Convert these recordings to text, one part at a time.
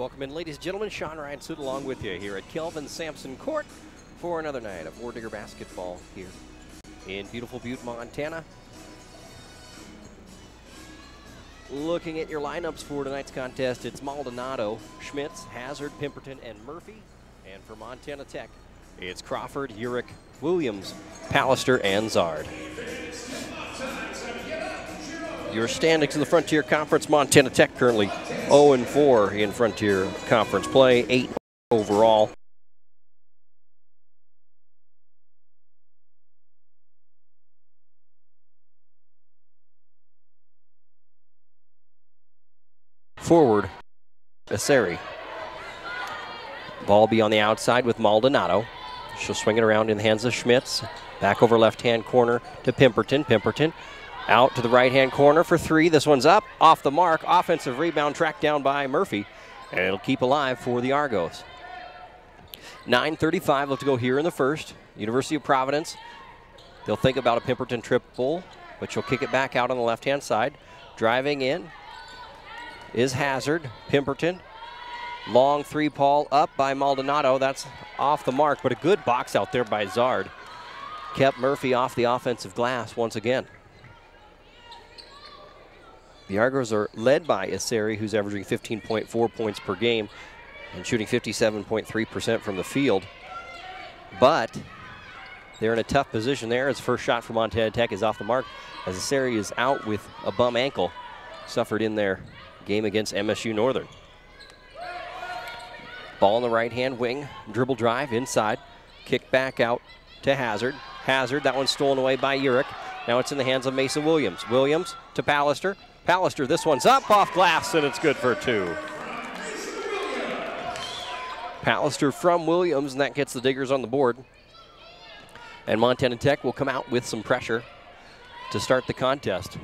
Welcome in, ladies and gentlemen. Sean Ryan stood along with you here at Kelvin Sampson Court for another night of Oredigger basketball here in beautiful Butte, Montana. Looking at your lineups for tonight's contest, it's Maldonado, Schmitz, Hazard, Pemberton, and Murphy. And for Montana Tech, it's Crawford, Urich, Williams, Pallister, and Zard. Your standings in the Frontier Conference: Montana Tech currently 0-4 in Frontier Conference play, 8 overall. Forward, Aseri. Ball be on the outside with Maldonado. She'll swing it around in the hands of Schmitz. Back over left-hand corner to Pemberton. Pemberton out to the right-hand corner for three. This one's up, off the mark. Offensive rebound tracked down by Murphy, and it'll keep alive for the Argos. 9:35 left to go here in the first. University of Providence, they'll think about a Pemberton triple, but she'll kick it back out on the left-hand side. Driving in is Hazard. Pemberton, long three ball up by Maldonado. That's off the mark, but a good box out there by Zard. Kept Murphy off the offensive glass once again. The Argos are led by Aseri, who's averaging 15.4 points per game and shooting 57.3% from the field. But they're in a tough position there. His first shot for Montana Tech is off the mark, as Aseri is out with a bum ankle, suffered in their game against MSU Northern. Ball on the right-hand wing, dribble drive inside, kick back out to Hazard. Hazard, that one's stolen away by Urich. Now it's in the hands of Mason Williams. Williams to Pallister. Pallister, this one's up off glass, and it's good for two. Pallister from Williams, and that gets the Diggers on the board. And Montana Tech will come out with some pressure to start the contest.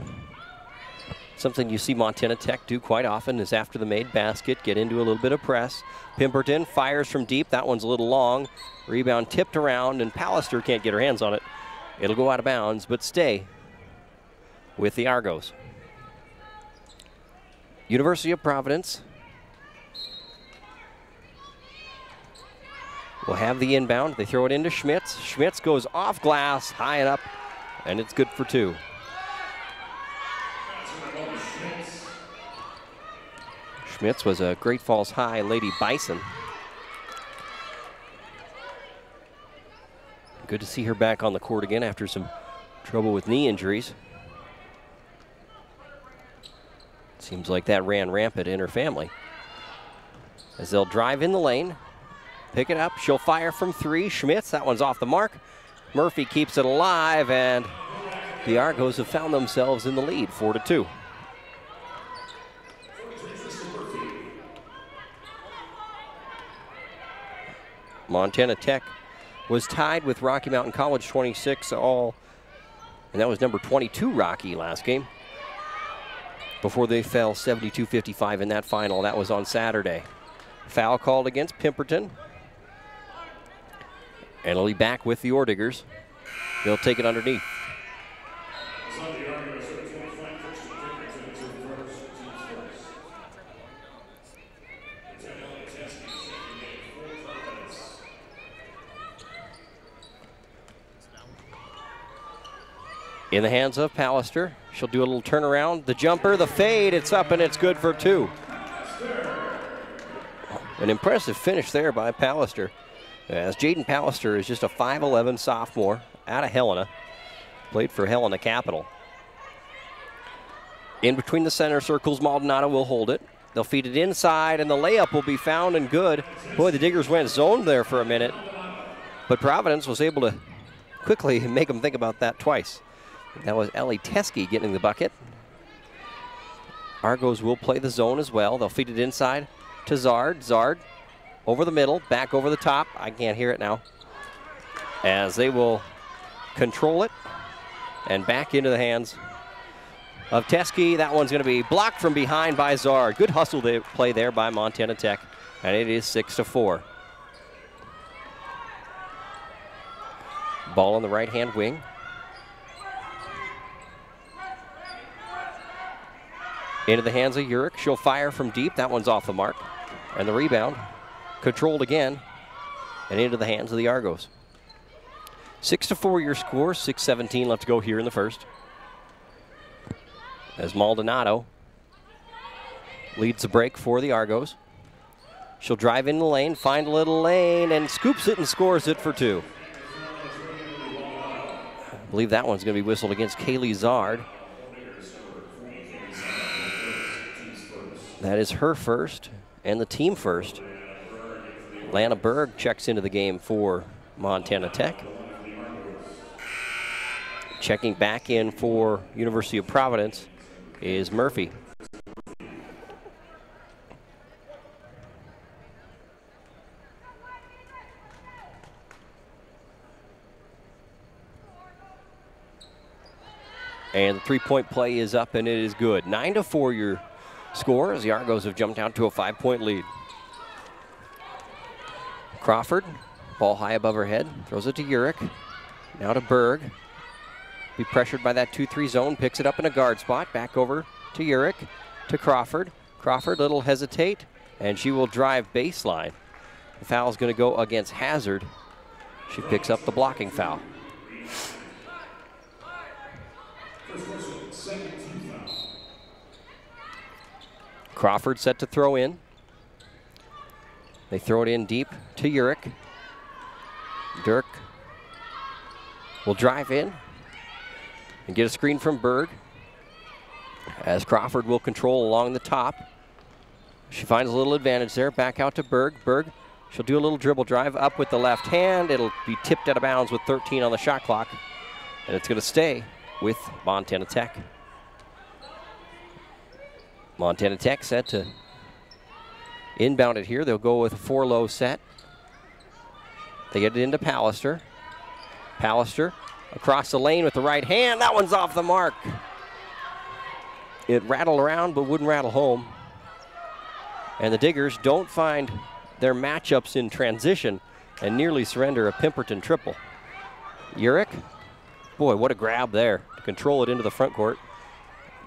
Something you see Montana Tech do quite often is after the made basket, get into a little bit of press. Pemberton fires from deep. That one's a little long. Rebound tipped around, and Pallister can't get her hands on it. It'll go out of bounds, but stay with the Argos. University of Providence will have the inbound. They throw it into Schmitz. Schmitz goes off glass, high and up, and it's good for two. Schmitz was a Great Falls High Lady Bison. Good to see her back on the court again after some trouble with knee injuries. Seems like that ran rampant in her family. As they'll drive in the lane, pick it up, she'll fire from three. Schmitz, that one's off the mark. Murphy keeps it alive, and the Argos have found themselves in the lead, 4-2. Montana Tech was tied with Rocky Mountain College 26-all, and that was number 22 Rocky last game, before they fell 72-55 in that final. That was on Saturday. Foul called against Pemberton, and it'll be back with the Orediggers. They'll take it underneath. In the hands of Pallister. She'll do a little turnaround. The jumper, the fade, it's up and it's good for two. An impressive finish there by Pallister, as Jaden Pallister is just a 5'11" sophomore out of Helena. Played for Helena Capital. In between the center circles, Maldonado will hold it. They'll feed it inside, and the layup will be found and good. Boy, the Diggers went zone there for a minute, but Providence was able to quickly make them think about that twice. That was Ellie Teskey getting the bucket. Argos will play the zone as well. They'll feed it inside to Zard. Zard over the middle, back over the top. I can't hear it now. As they will control it and back into the hands of Teskey. That one's going to be blocked from behind by Zard. Good hustle play there by Montana Tech, and it is 6-4. Ball on the right-hand wing. Into the hands of Urich. She'll fire from deep. That one's off the mark. And the rebound controlled again and into the hands of the Argos. 6-4 your score, 6:17 left to go here in the first. As Maldonado leads the break for the Argos. She'll drive in the lane, find a little lane, and scoops it and scores it for 2. I believe that one's going to be whistled against Kaylee Zard. That is her first and the team first. Lana Berg checks into the game for Montana Tech. Checking back in for University of Providence is Murphy. And the three-point play is up, and it is good. 9-4 your score as the Argos have jumped out to a 5-point lead. Crawford, ball high above her head, throws it to Urich. Now to Berg. Be pressured by that 2-3 zone, picks it up in a guard spot. Back over to Urich, to Crawford. Crawford, little hesitate, and she will drive baseline. The foul is going to go against Hazard. She picks up the blocking foul. Crawford set to throw in. They throw it in deep to Urich. Dirk will drive in and get a screen from Berg, as Crawford will control along the top. She finds a little advantage there. Back out to Berg. Berg, she'll do a little dribble drive up with the left hand. It'll be tipped out of bounds with 13 on the shot clock, and it's going to stay with Montana Tech. Montana Tech set to inbound it here. They'll go with a 4-low set. They get it into Pallister. Pallister across the lane with the right hand. That one's off the mark. It rattled around but wouldn't rattle home. And the Diggers don't find their matchups in transition and nearly surrender a Pemberton triple. Urich, boy, what a grab there to control it into the front court.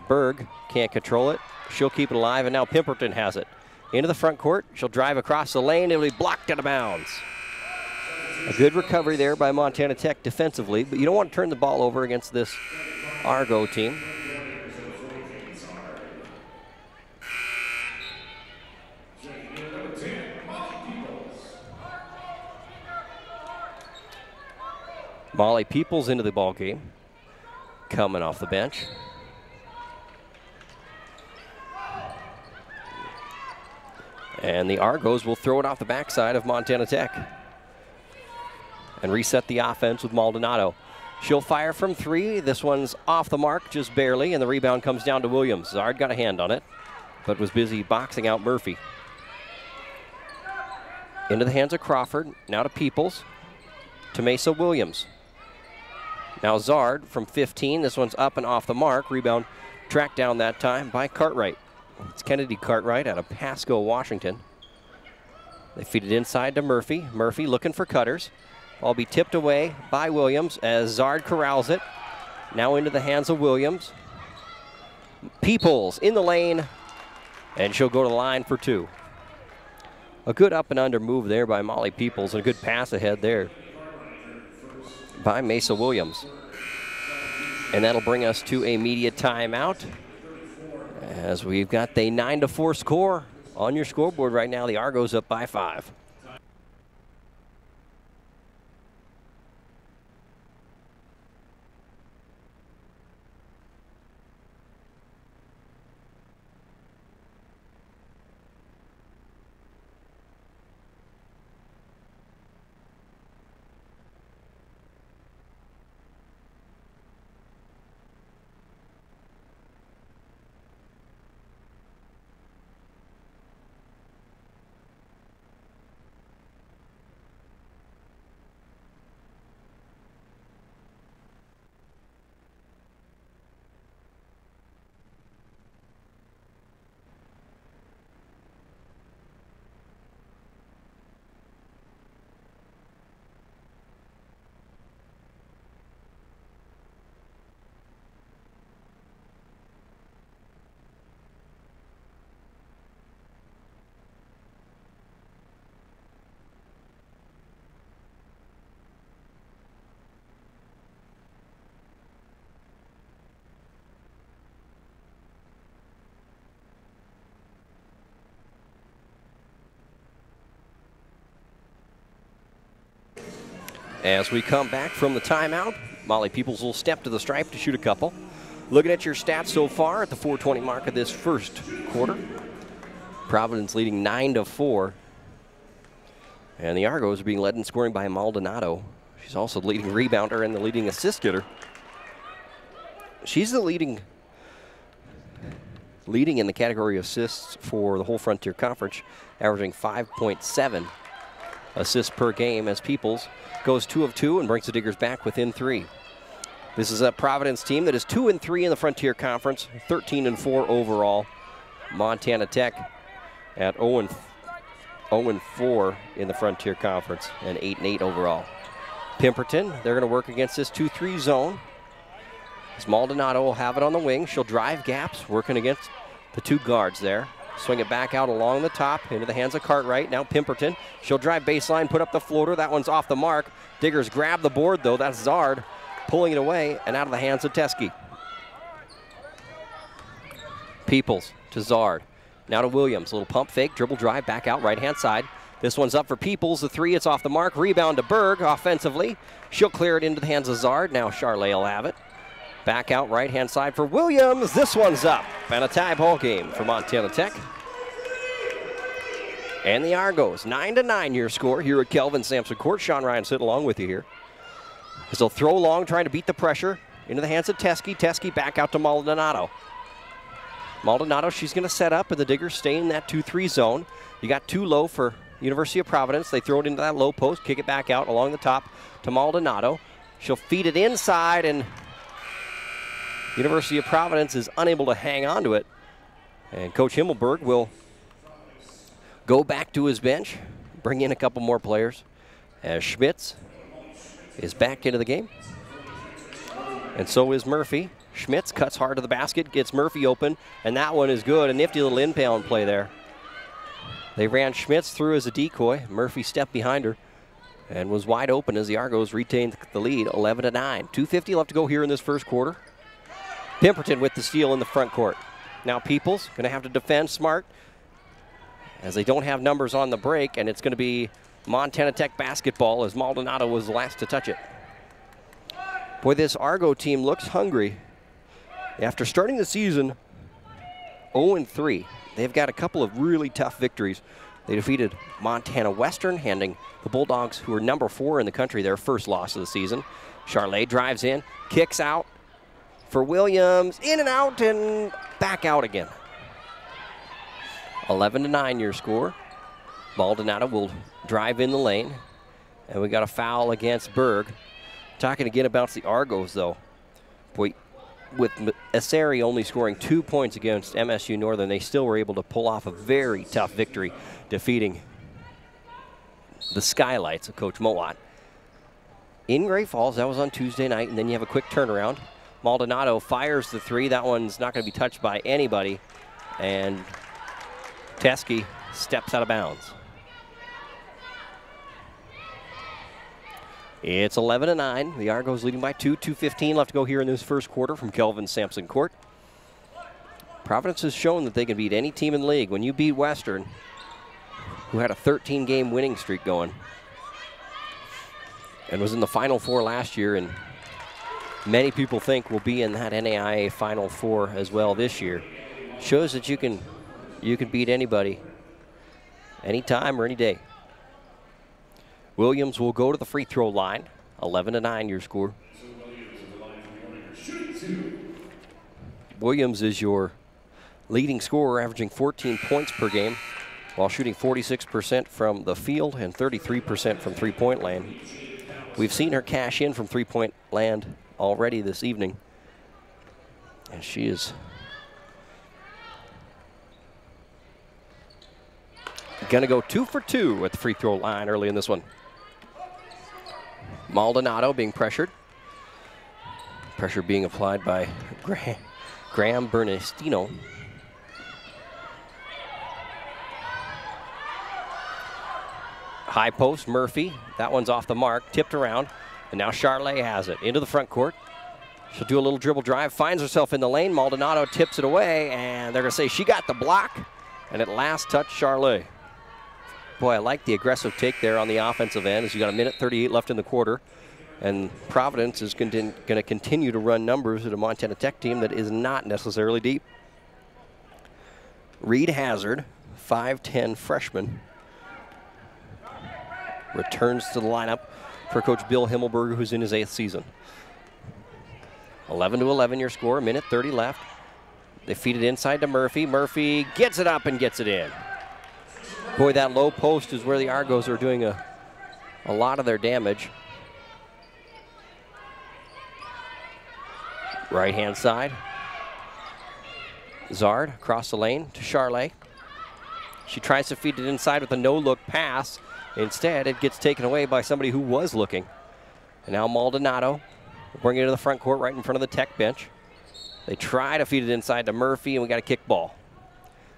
Berg can't control it. She'll keep it alive, and now Pemberton has it. Into the front court, she'll drive across the lane. It'll be blocked out of bounds. A good recovery there by Montana Tech defensively, but you don't want to turn the ball over against this Argo team. Molly Peoples into the ball game, coming off the bench. And the Argos will throw it off the backside of Montana Tech and reset the offense with Maldonado. She'll fire from 3. This one's off the mark just barely, and the rebound comes down to Williams. Zard got a hand on it, but was busy boxing out Murphy. Into the hands of Crawford. Now to Peoples. To Mesa Williams. Now Zard from 15. This one's up and off the mark. Rebound tracked down that time by Cartwright. It's Kennedy Cartwright out of Pasco, Washington. They feed it inside to Murphy. Murphy looking for cutters. Ball be tipped away by Williams as Zard corrals it. Now into the hands of Williams. Peoples in the lane, and she'll go to the line for 2. A good up and under move there by Molly Peoples, and a good pass ahead there by Mesa Williams. And that'll bring us to a media timeout, as we've got a 9-4 score on your scoreboard right now. The Argos up by 5. As we come back from the timeout, Molly Peoples will step to the stripe to shoot a couple. Looking at your stats so far at the 4:20 mark of this first quarter. Providence leading 9-4. And the Argos are being led in scoring by Maldonado. She's also the leading rebounder and the leading assist getter. She's the leading in the category of assists for the whole Frontier Conference, averaging 5.7 assists per game as Peoples goes 2 of 2 and brings the Diggers back within 3. This is a Providence team that is 2-3 in the Frontier Conference, 13-4 overall. Montana Tech at 0-4 in the Frontier Conference and 8-8 overall. Pemberton, they're going to work against this 2-3 zone. As Maldonado will have it on the wing. She'll drive gaps, working against the 2 guards there. Swing it back out along the top into the hands of Cartwright. Now Pemberton, she'll drive baseline, put up the floater. That one's off the mark. Diggers grab the board though. That's Zard pulling it away and out of the hands of Teskey. Peoples to Zard. Now to Williams. A little pump fake, dribble drive, back out right hand side. This one's up for Peoples. The 3, it's off the mark. Rebound to Berg offensively. She'll clear it into the hands of Zard. Now Charlay will have it. Back out right-hand side for Williams. This one's up. And a tie ball game for Montana Tech. And the Argos, 9-9 your score here at Kelvin Sampson Court. Sean Ryan sitting along with you here. As they'll throw long, trying to beat the pressure into the hands of Teskey. Teskey back out to Maldonado. Maldonado, she's going to set up, and the Diggers stay in that 2-3 zone. You got 2 low for University of Providence. They throw it into that low post, kick it back out along the top to Maldonado. She'll feed it inside, and University of Providence is unable to hang on to it. And Coach Himmelberg will go back to his bench, bring in a couple more players as Schmitz is back into the game. And so is Murphy. Schmitz cuts hard to the basket, gets Murphy open, and that one is good. A nifty little inbound play there. They ran Schmitz through as a decoy. Murphy stepped behind her and was wide open as the Argos retained the lead, 11-9. 2:50 left to go here in this first quarter. Pemberton with the steal in the front court. Now Peoples going to have to defend smart as they don't have numbers on the break, and it's going to be Montana Tech basketball as Maldonado was the last to touch it. Boy, this Argo team looks hungry. After starting the season 0-3, they've got a couple of really tough victories. They defeated Montana Western, handing the Bulldogs, who are number 4 in the country, their first loss of the season. Charlay drives in, kicks out for Williams, in and out, and back out again. 11-9 your score. Maldonado will drive in the lane, and we got a foul against Berg. Talking again about the Argos, though. Boy, with Asari only scoring 2 points against MSU Northern, they still were able to pull off a very tough victory, defeating the Skylights of Coach Mowat. In Great Falls, that was on Tuesday night, and then you have a quick turnaround. Maldonado fires the 3. That one's not going to be touched by anybody, and Teskey steps out of bounds. It's 11-9. The Argos leading by 2. 2:15 left to go here in this first quarter from Kelvin Sampson Court. Providence has shown that they can beat any team in the league. When you beat Western, who had a 13-game winning streak going and was in the Final Four last year, and many people think will be in that NAIA Final Four as well this year, shows that you can beat anybody, anytime or any day. Williams will go to the free throw line. 11-9 your score. Williams is your leading scorer, averaging 14 points per game while shooting 46% from the field and 33% from three-point land. We've seen her cash in from three-point land already this evening, and she is going to go 2 for 2 at the free throw line early in this one. Maldonado being pressured. Pressure being applied by Graham Bernestino. High post, Murphy. That one's off the mark, tipped around. And now Charlay has it into the front court. She'll do a little dribble drive, finds herself in the lane. Maldonado tips it away, and they're going to say she got the block. And at last touch, Charlay. Boy, I like the aggressive take there on the offensive end as you got a minute 38 left in the quarter. And Providence is going to continue to run numbers at a Montana Tech team that is not necessarily deep. Reed Hazard, 5'10" freshman, returns to the lineup for Coach Bill Himmelberger, who's in his 8th season. 11-11 your score, a minute 30 left. They feed it inside to Murphy. Murphy gets it up and gets it in. Boy, that low post is where the Argos are doing a lot of their damage. Right-hand side. Zard across the lane to Charlet. She tries to feed it inside with a no-look pass. Instead, it gets taken away by somebody who was looking. And now Maldonado will bring it to the front court right in front of the Tech bench. They try to feed it inside to Murphy, and we got a kick ball.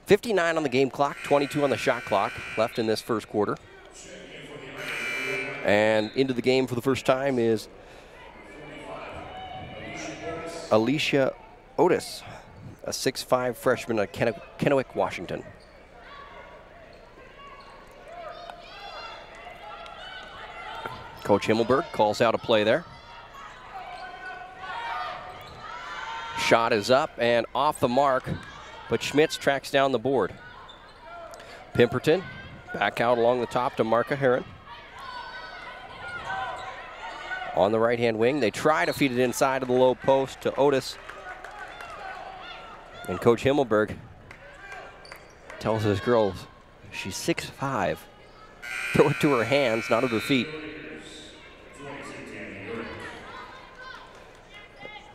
59 on the game clock, 22 on the shot clock left in this first quarter. And into the game for the first time is Alicia Otis, a 6'5" freshman at Kennewick, Washington. Coach Himmelberg calls out a play there. Shot is up and off the mark, but Schmitz tracks down the board. Pimperton back out along the top to Marka Heron. On the right-hand wing, they try to feed it inside of the low post to Otis. And Coach Himmelberg tells his girls she's 6'5". Throw it to her hands, not at her feet.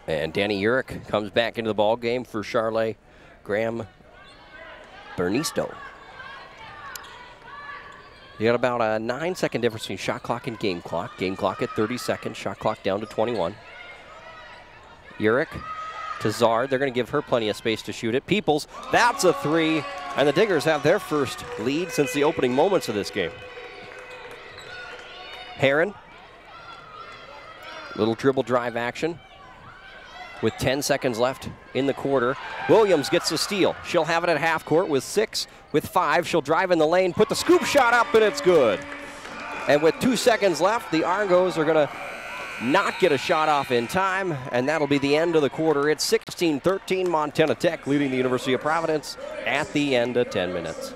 And Danny Urich comes back into the ball game for Charlet Graham Bernisto. You got about a 9-second difference between shot clock and game clock. Game clock at 30 seconds, shot clock down to 21. Urich to Zard. They're going to give her plenty of space to shoot it. Peoples, that's a three. And the Diggers have their first lead since the opening moments of this game. Heron. Little dribble drive action. With 10 seconds left in the quarter. Williams gets the steal. She'll have it at half court with 6. With 5, she'll drive in the lane, put the scoop shot up, and it's good. And with 2 seconds left, the Argos are going to not get a shot off in time, and that'll be the end of the quarter. It's 16-13, Montana Tech leading the University of Providence at the end of 10 minutes.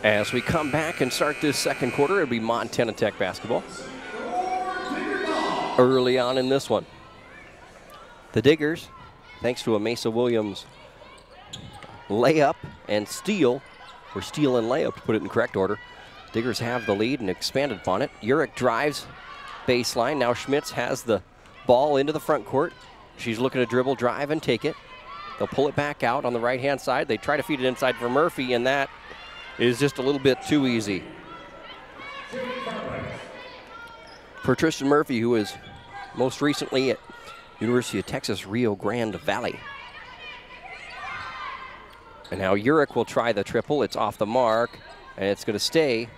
As we come back and start this second quarter, it'll be Montana Tech basketball. Early on in this one. The Diggers, thanks to a Mesa Williams layup and steal, or steal and layup to put it in correct order. Diggers have the lead and expanded upon it. Urich drives baseline. Now Schmitz has the ball into the front court. She's looking to dribble, drive, and take it. They'll pull it back out on the right-hand side. They try to feed it inside for Murphy, and that is just a little bit too easy for Tristan Murphy, who is most recently at University of Texas Rio Grande Valley. And now Urich will try the triple. It's off the mark, and it's going to stay.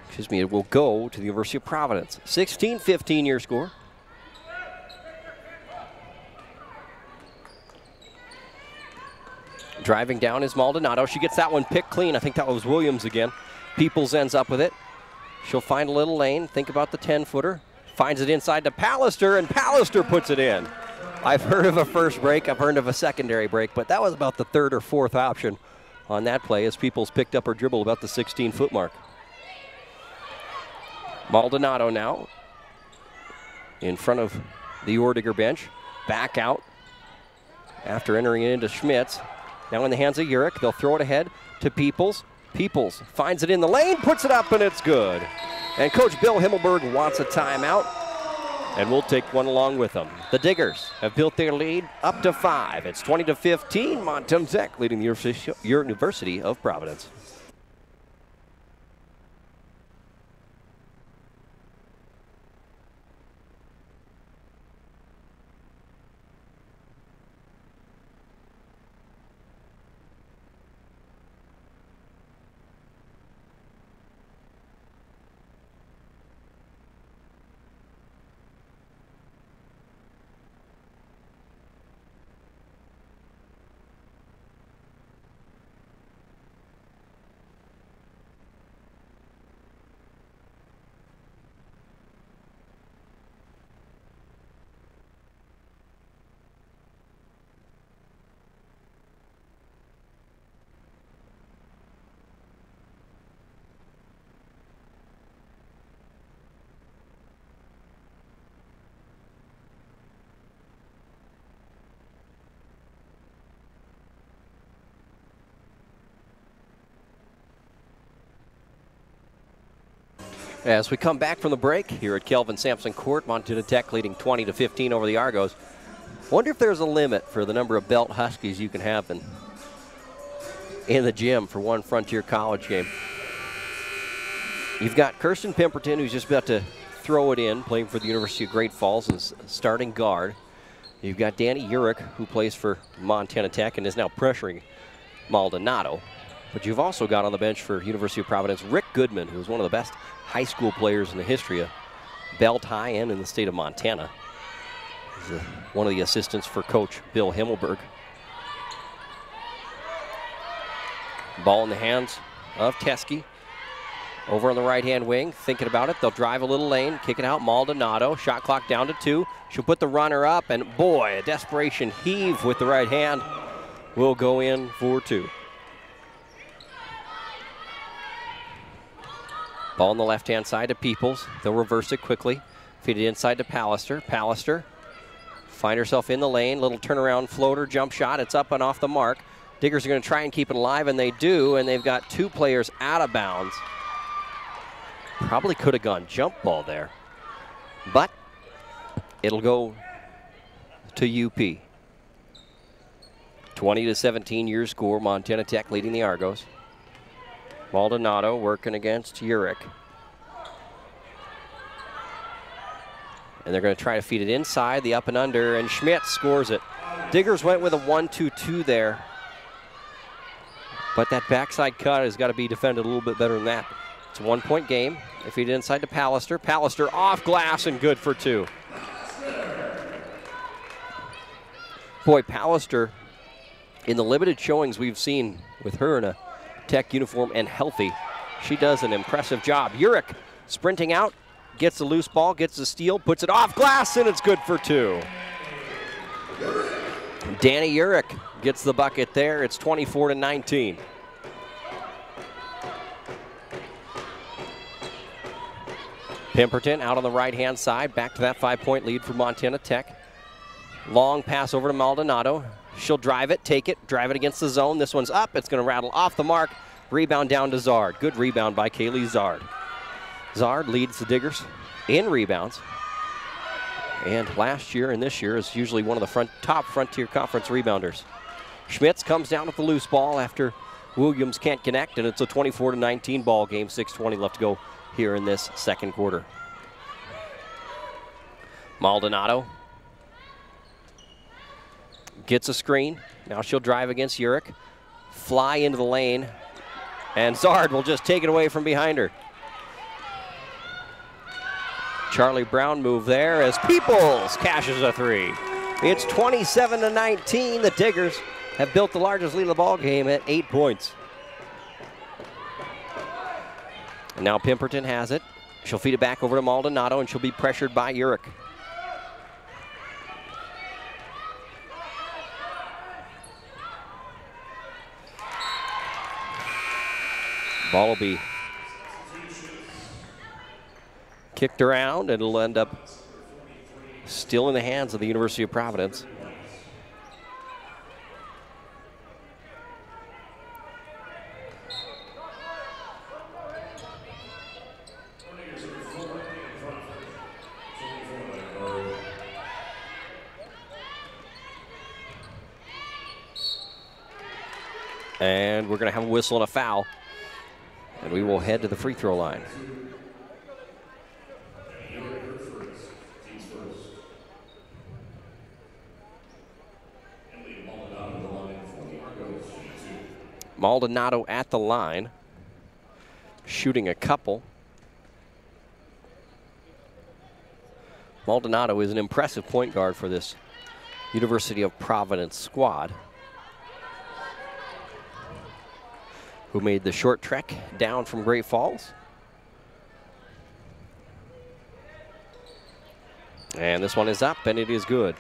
Excuse me, it will go to the University of Providence. 16-15 your score. Driving down is Maldonado. She gets that one picked clean. I think that was Williams again. Peoples ends up with it. She'll find a little lane. Think about the 10-footer. Finds it inside to Pallister, and Pallister puts it in. I've heard of a first break. I've heard of a secondary break, but that was about the third or fourth option on that play as Peoples picked up her dribble about the 16-foot mark. Maldonado now in front of the Oredigger bench. Back out after entering it into Schmitz. Now in the hands of Urich. They'll throw it ahead to Peoples. Peoples finds it in the lane, puts it up, and it's good. And Coach Bill Himmelberg wants a timeout, and we'll take one along with them. The Diggers have built their lead up to 5. It's 20-15. Montana Tech leading the University of Providence. As we come back from the break here at Kelvin Sampson Court, Montana Tech leading 20-15 over the Argos. Wonder if there's a limit for the number of belt Huskies you can have in the gym for one Frontier College game. You've got Kirsten Pemberton, who's just about to throw it in, playing for the University of Great Falls as starting guard. You've got Danny Urich, who plays for Montana Tech and is now pressuring Maldonado. But you've also got on the bench for University of Providence Rick Goodman, who's one of the best high school players in the history of Belt High and in the state of Montana. He's one of the assistants for Coach Bill Himmelberg. Ball in the hands of Teske. Over on the right-hand wing, thinking about it. They'll drive a little lane, kick it out. Maldonado, shot clock down to 2. She'll put the runner up, and boy, a desperation heave with the right hand will go in for 2. Ball on the left-hand side to Peoples. They'll reverse it quickly. Feed it inside to Pallister. Pallister find herself in the lane. Little turnaround floater, jump shot. It's up and off the mark. Diggers are going to try and keep it alive, and they do, and they've got 2 players out of bounds. Probably could have gone jump ball there, but it'll go to UP. 20-17 your score. Montana Tech leading the Argos. Maldonado working against Urich. And they're going to try to feed it inside, the up and under, and Schmidt scores it. Diggers went with a 1-2-2 there. But that backside cut has got to be defended a little bit better than that. It's a 1-point game. They feed it inside to Pallister. Pallister off glass and good for 2. Boy, Pallister, in the limited showings we've seen with her in a Tech uniform and healthy, she does an impressive job. Urich sprinting out, gets the loose ball, gets the steal, puts it off glass, and it's good for 2. Danny Urich gets the bucket there. It's 24-19. Pemberton out on the right-hand side, back to that 5-point lead for Montana Tech. Long pass over to Maldonado. She'll drive it, take it, drive it against the zone. This one's up. It's going to rattle off the mark. Rebound down to Zard. Good rebound by Kaylee Zard. Zard leads the Diggers in rebounds. And last year and this year is usually one of the top Frontier Conference rebounders. Schmitz comes down with the loose ball after Williams can't connect, and it's a 24-19 ball game. 6:20 left to go here in this second quarter. Maldonado gets a screen. Now she'll drive against Urich. Fly into the lane. And Zard will just take it away from behind her. Charlie Brown move there as Peoples cashes a 3. It's 27-19. The Diggers have built the largest lead of the ball game at 8 points. And now Pemberton has it. She'll feed it back over to Maldonado, and she'll be pressured by Urich. Ball will be kicked around, and it'll end up still in the hands of the University of Providence. And we're going to have a whistle and a foul. And we will head to the free throw line. Maldonado at the line, shooting a couple. Maldonado is an impressive point guard for this University of Providence squad, who made the short trek down from Great Falls. And this one is up, and it is good.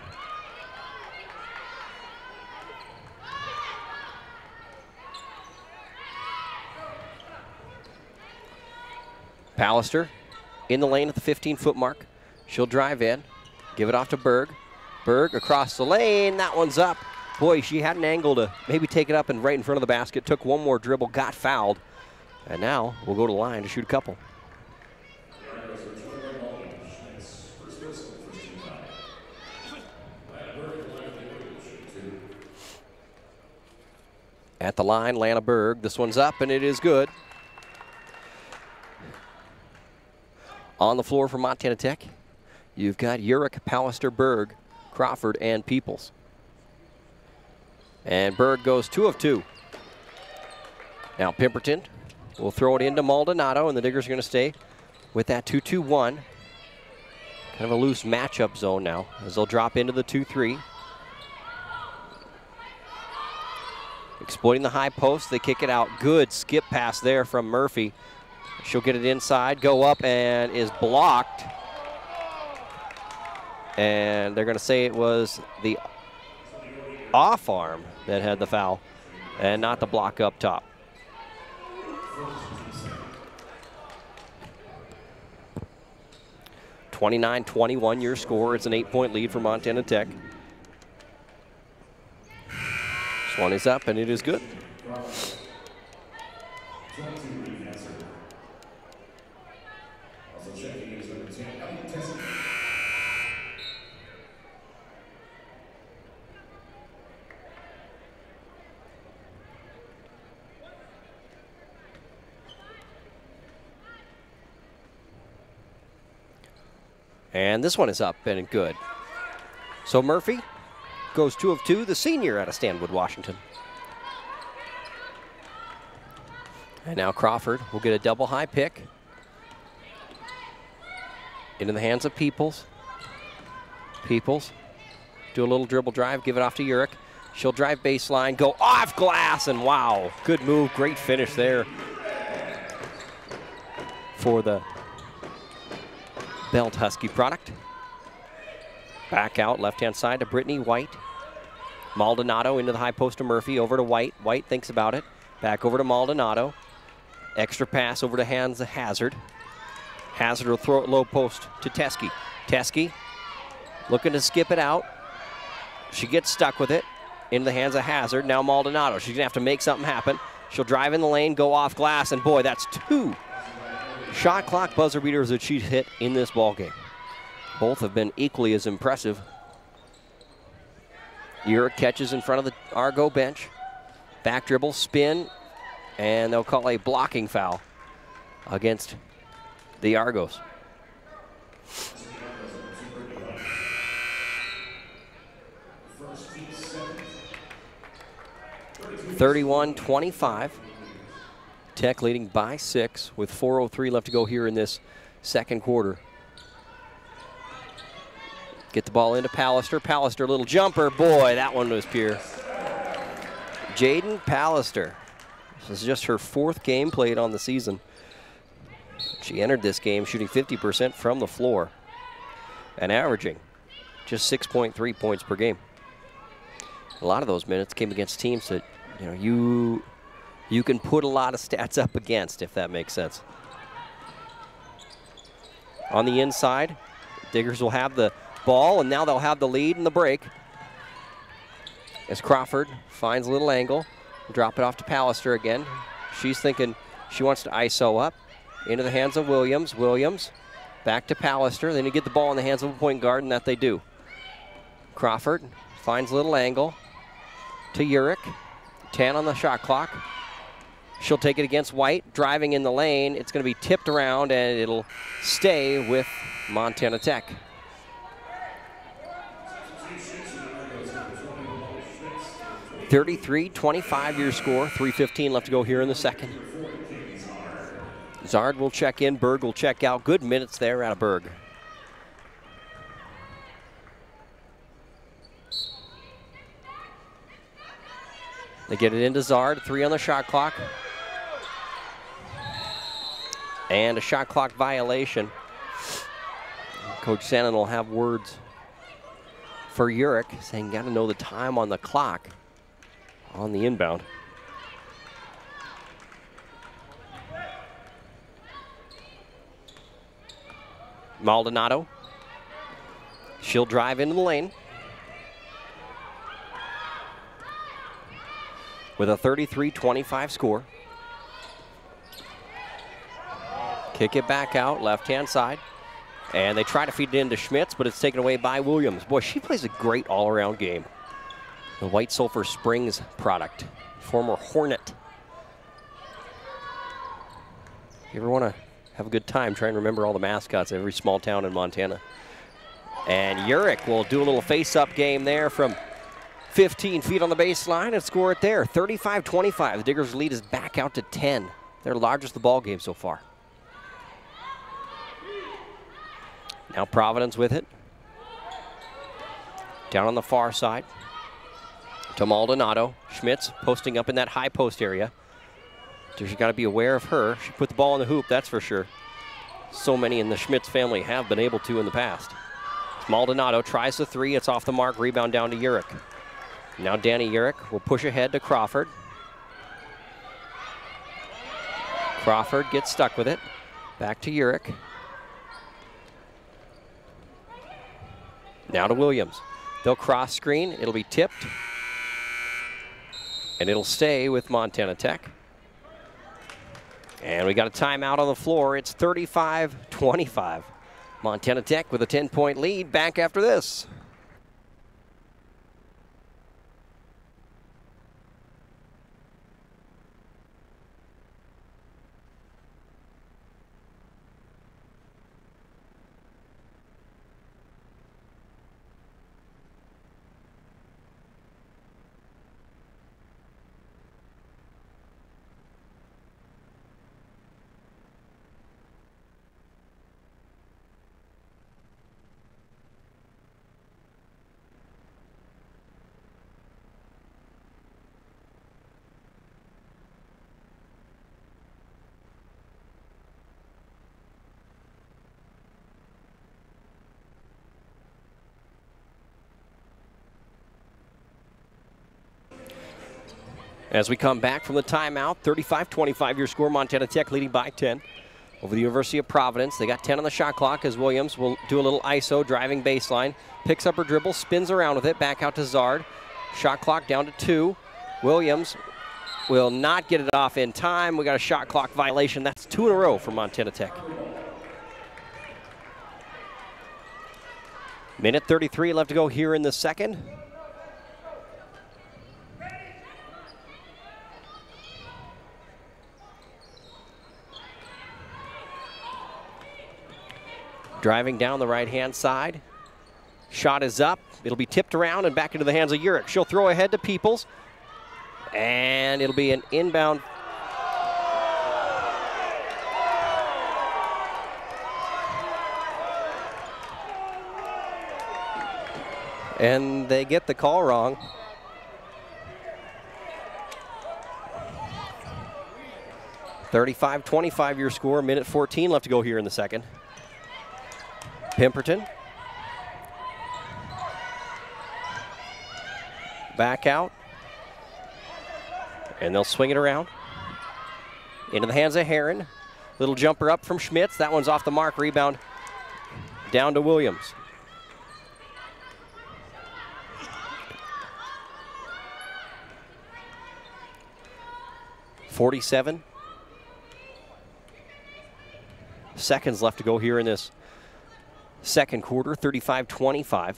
Pallister in the lane at the 15-foot mark. She'll drive in, give it off to Berg. Berg across the lane, that one's up. Boy, she had an angle to maybe take it up and right in front of the basket. Took one more dribble, got fouled. And now we'll go to the line to shoot a couple. At the line, Lana Berg. This one's up, and it is good. On the floor for Montana Tech, you've got Urich, Pallister, Berg, Crawford, and Peoples. And Berg goes 2 of 2. Now Pemberton will throw it into Maldonado, and the Diggers are going to stay with that 2-2-1. Kind of a loose matchup zone now as they'll drop into the 2-3. Exploiting the high post, they kick it out. Good skip pass there from Murphy. She'll get it inside, go up, and is blocked. And they're going to say it was the off arm that had the foul and not the block up top. (29-21) your score. It's an 8-point lead for Montana Tech. This one is up, and it is good. And this one is up and good. So Murphy goes 2 of 2, the senior out of Stanwood, Washington. And now Crawford will get a double high pick. Into the hands of Peoples. Peoples do a little dribble drive, give it off to Urich. She'll drive baseline, go off glass, and wow, good move, great finish there for the Belt Husky product. Back out, left-hand side to Brittany White. Maldonado into the high post to Murphy, over to White. White thinks about it. Back over to Maldonado. Extra pass over to hands of Hazard. Hazard will throw it low post to Teskey. Teskey looking to skip it out. She gets stuck with it. Into the hands of Hazard. Now Maldonado. She's going to have to make something happen. She'll drive in the lane, go off glass, and boy, that's 2 shot clock buzzer beaters that she's hit in this ball game. Both have been equally as impressive. Urich catches in front of the Argo bench. Back dribble, spin, and they'll call a blocking foul against the Argos. (31-25). Tech leading by 6 with 4:03 left to go here in this second quarter. Get the ball into Pallister. Pallister, little jumper. Boy, that one was pure. Jaden Pallister. This is just her 4th game played on the season. She entered this game shooting 50% from the floor and averaging just 6.3 points per game. A lot of those minutes came against teams that, you know, you can put a lot of stats up against, if that makes sense. On the inside, Diggers will have the ball, and now they'll have the lead in the break. As Crawford finds a little angle, drop it off to Pallister again. She's thinking she wants to ISO up. Into the hands of Williams. Williams back to Pallister. Then you get the ball in the hands of a point guard, and that they do. Crawford finds a little angle to Urick. 10 on the shot clock. She'll take it against White, driving in the lane. It's going to be tipped around, and it'll stay with Montana Tech. (33-25) your score. 3:15 left to go here in the second. Zard will check in. Berg will check out. Good minutes there out of Berg. They get it into Zard. 3 on the shot clock. And a shot clock violation. Coach Sannon will have words for Urick, saying you got to know the time on the clock on the inbound. Maldonado. She'll drive into the lane. With a 33-25 score. Kick it back out, left-hand side. And they try to feed it into Schmitz, but it's taken away by Williams. Boy, she plays a great all-around game. The White Sulphur Springs product, former Hornet. You ever want to have a good time trying to remember all the mascots of every small town in Montana? And Urick will do a little face-up game there from 15 feet on the baseline and score it there. 35-25. The Diggers' lead is back out to 10. Their largest of the ball game so far. Now Providence with it. Down on the far side to Maldonado. Schmitz posting up in that high post area. So you got to be aware of her. She put the ball in the hoop, that's for sure. So many in the Schmitz family have been able to in the past. Maldonado tries the 3. It's off the mark. Rebound down to Urick. Now Danny Urick will push ahead to Crawford. Crawford gets stuck with it. Back to Urick. Now to Williams. They'll cross screen. It'll be tipped. And it'll stay with Montana Tech. And we got a timeout on the floor. It's 35-25. Montana Tech with a 10-point lead. Back after this. As we come back from the timeout, 35-25 your score. Montana Tech leading by 10 over the University of Providence. They got 10 on the shot clock as Williams will do a little ISO, driving baseline. Picks up her dribble, spins around with it, back out to Zard. Shot clock down to 2. Williams will not get it off in time. We got a shot clock violation. That's 2 in a row for Montana Tech. Minute 33 left to go here in the second. Driving down the right-hand side. Shot is up. It'll be tipped around and back into the hands of Urick. She'll throw ahead to Peoples. And it'll be an inbound. And they get the call wrong. 35-25 your score, minute 14 left to go here in the second. Pemberton. Back out. And they'll swing it around. Into the hands of Heron. Little jumper up from Schmitz. That one's off the mark. Rebound down to Williams. .47 seconds left to go here in this second quarter. 35-25.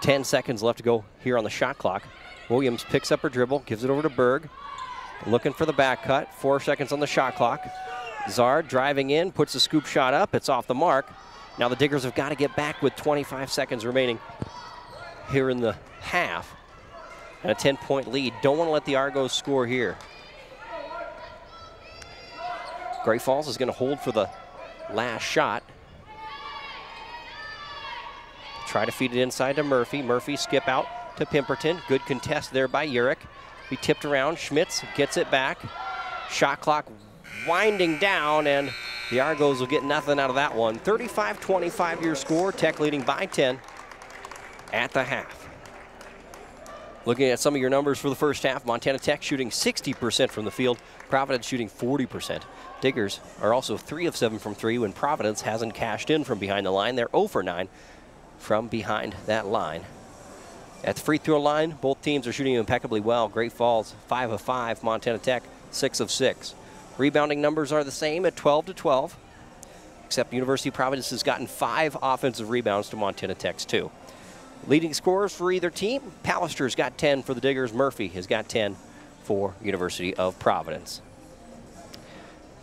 10 seconds left to go here on the shot clock. Williams picks up her dribble, gives it over to Berg. Looking for the back cut. 4 seconds on the shot clock. Zard driving in, puts the scoop shot up. It's off the mark. Now the Diggers have got to get back with 25 seconds remaining here in the half. And a 10-point lead. Don't want to let the Argos score here. Great Falls is going to hold for the last shot. Try to feed it inside to Murphy. Murphy skip out to Pemberton. Good contest there by Urich. He tipped around. Schmitz gets it back. Shot clock winding down, and the Argos will get nothing out of that one. 35-25 your score. Tech leading by 10 at the half. Looking at some of your numbers for the first half, Montana Tech shooting 60% from the field, Providence shooting 40%. Diggers are also 3 of 7 from 3 when Providence hasn't cashed in from behind the line. They're 0 for 9 from behind that line. At the free throw line, both teams are shooting impeccably well. Great Falls 5 of 5, Montana Tech 6 of 6. Rebounding numbers are the same at 12-12, except University of Providence has gotten 5 offensive rebounds to Montana Tech's 2. Leading scorers for either team, Pallister's got 10 for the Diggers. Murphy has got 10 for University of Providence.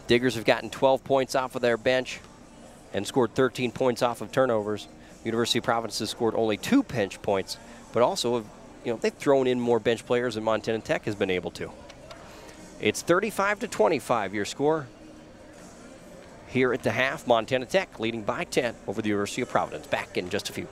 Diggers have gotten 12 points off of their bench and scored 13 points off of turnovers. University of Providence has scored only 2 bench points, but also, they've thrown in more bench players than Montana Tech has been able to. It's 35-25 your score. Here at the half, Montana Tech leading by 10 over the University of Providence. Back in just a few.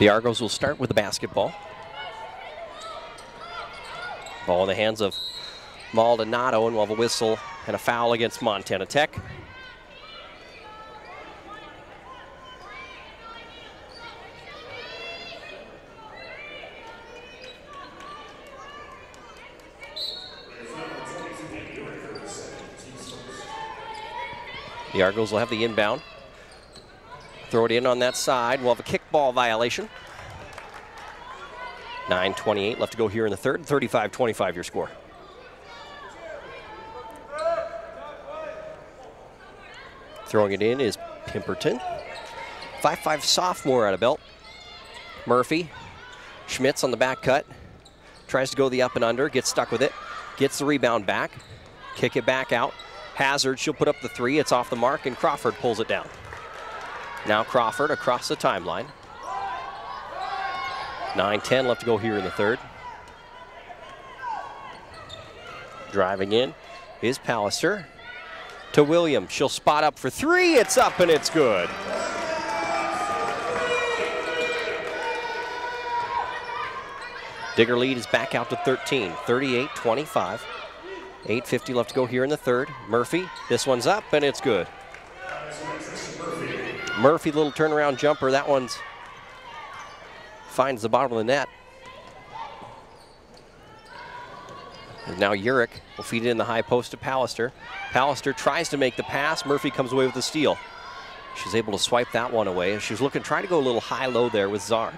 The Argos will start with the basketball. Ball in the hands of Maldonado, and we'll have a whistle and a foul against Montana Tech. The Argos will have the inbound. Throw it in on that side. We'll have a kickball violation. 9:28 left to go here in the third. 35-25 your score. Throwing it in is Pemberton. 5'5" sophomore out of belt. Murphy. Schmitz on the back cut. Tries to go the up and under. Gets stuck with it. Gets the rebound back. Kick it back out. Hazard, she'll put up the three. It's off the mark, and Crawford pulls it down. Now Crawford across the timeline. 9:10 left to go here in the third. Driving in is Pallister to Williams. She'll spot up for three. It's up and it's good. Digger lead is back out to 13, 38-25. 8:50 left to go here in the third. Murphy, this one's up and it's good. Murphy, little turnaround jumper. That one's finds the bottom of the net. And now Urich will feed it in the high post to Pallister. Pallister tries to make the pass. Murphy comes away with the steal. She's able to swipe that one away. She was looking, trying to go a little high-low there with Zard.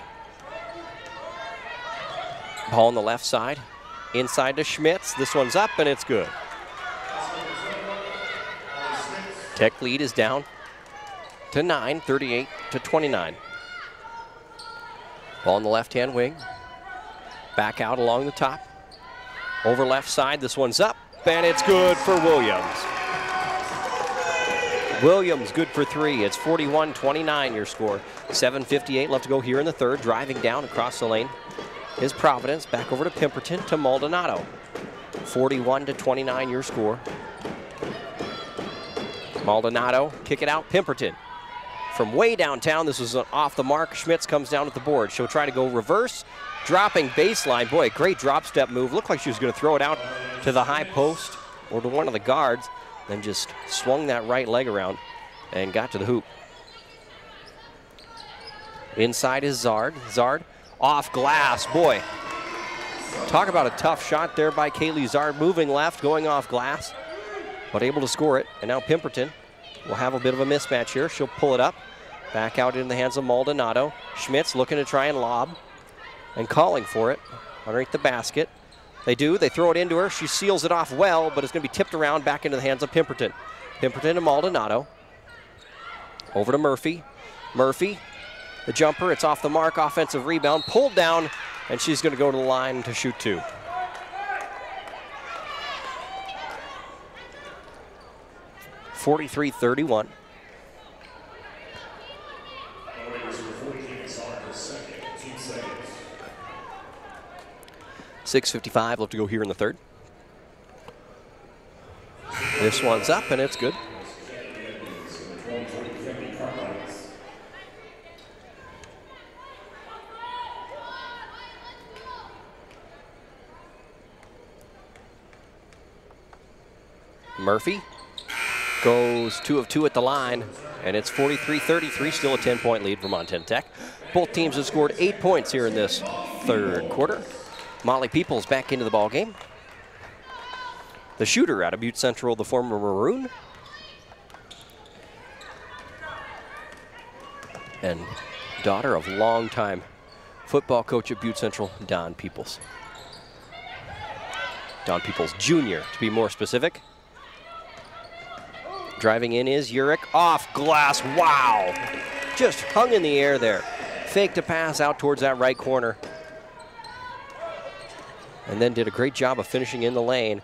Ball on the left side. Inside to Schmitz. This one's up and it's good. Tech lead is down to 9, 38-29. Ball on the left-hand wing. Back out along the top. Over left side, this one's up, and it's good for Williams. Williams good for three. It's 41-29 your score. 7:58 left to go here in the third. Driving down across the lane is Providence. Back over to Pemberton to Maldonado. 41-29 your score. Maldonado, kick it out, Pemberton. From way downtown, this was off the mark. Schmitz comes down with the board. She'll try to go reverse, dropping baseline. Boy, great drop step move. Looked like she was going to throw it out to the high post or to one of the guards, then just swung that right leg around and got to the hoop. Inside is Zard. Zard off glass. Boy, talk about a tough shot there by Kaylee Zard. Moving left, going off glass, but able to score it. And now Pemberton will have a bit of a mismatch here. She'll pull it up. Back out in the hands of Maldonado. Schmitz looking to try and lob and calling for it underneath the basket. They do. They throw it into her. She seals it off well, but it's going to be tipped around back into the hands of Pemberton. Pemberton to Maldonado. Over to Murphy. Murphy, the jumper. It's off the mark. Offensive rebound. Pulled down, and she's going to go to the line to shoot two. (43-31). .6:55 left to go here in the third. This one's up and it's good. Murphy goes 2 of 2 at the line, and it's 43-33, still a 10-point lead for Montana Tech. Both teams have scored 8 points here in this third quarter. Molly Peoples back into the ball game. The shooter out of Butte Central, the former Maroon. And daughter of longtime football coach at Butte Central, Don Peoples. Don Peoples Jr., to be more specific. Driving in is Urich, off glass, wow! Just hung in the air there. Faked a pass out towards that right corner. And then did a great job of finishing in the lane.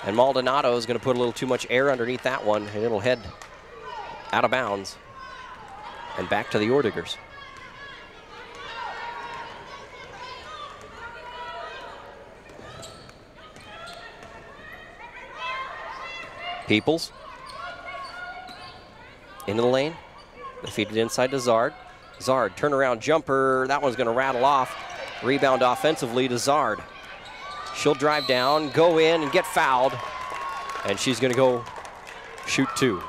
And Maldonado is going to put a little too much air underneath that one, and it'll head out of bounds and back to the Orediggers. Peoples into the lane. They feed it inside to Zard. Zard, turnaround jumper. That one's going to rattle off. Rebound offensively to Zard. She'll drive down, go in, and get fouled. And she's going to go shoot two.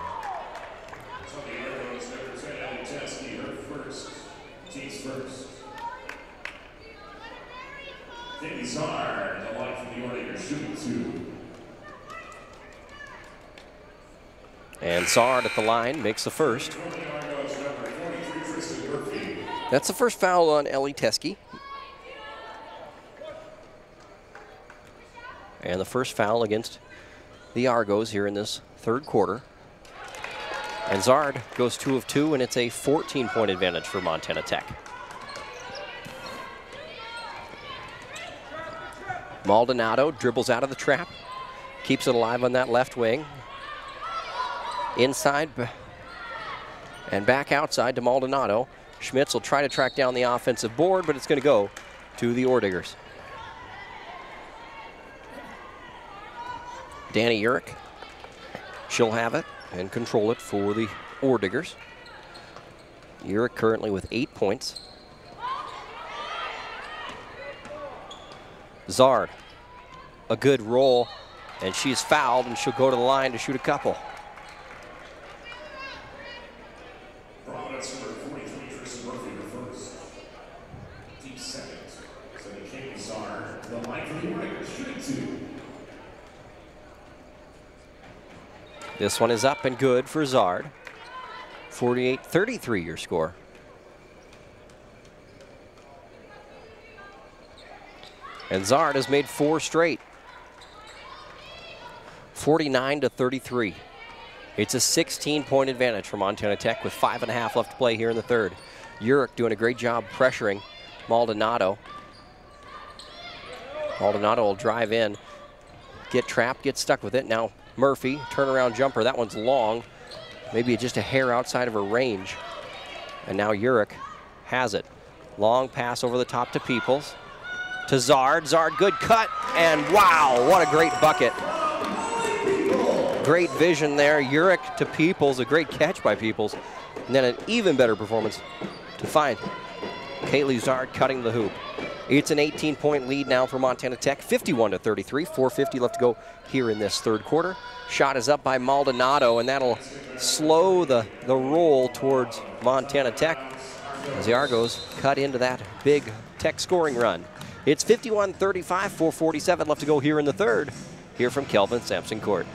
Zard, the line from the Oredigger, shooting two. And Zard at the line makes the first. That's the first foul on Ellie Teskey. And the first foul against the Argos here in this third quarter. And Zard goes 2 of 2, and it's a 14-point advantage for Montana Tech. Maldonado dribbles out of the trap, keeps it alive on that left wing. Inside and back outside to Maldonado. Schmitz will try to track down the offensive board, but it's going to go to the Orediggers. Danny Urich, she'll have it and control it for the Orediggers. Urich currently with 8 points. Zard, a good roll, and she's fouled, and she'll go to the line to shoot a couple. Providence 1.10.19, the first. Deep second. So the King Zard, the line from the Oredigger, shooting two. This one is up and good for Zard. 48-33 your score. And Zard has made 4 straight. 49-33. It's a 16-point advantage for Montana Tech with 5.5 left to play here in the third. Urich doing a great job pressuring Maldonado. Maldonado will drive in, get trapped, get stuck with it. Now Murphy, turnaround jumper. That one's long, maybe just a hair outside of her range. And now Urich has it. Long pass over the top to Peoples. To Zard. Zard, good cut, and wow, what a great bucket. Great vision there. Urich to Peoples, a great catch by Peoples. And then an even better performance to find Kaylee Zard cutting the hoop. It's an 18-point lead now for Montana Tech, 51-33, 4:50 left to go here in this third quarter. Shot is up by Maldonado, and that'll slow the roll towards Montana Tech as the Argos cut into that big Tech scoring run. It's 51-35, 4:47 left to go here in the third, here from Kelvin Sampson Court.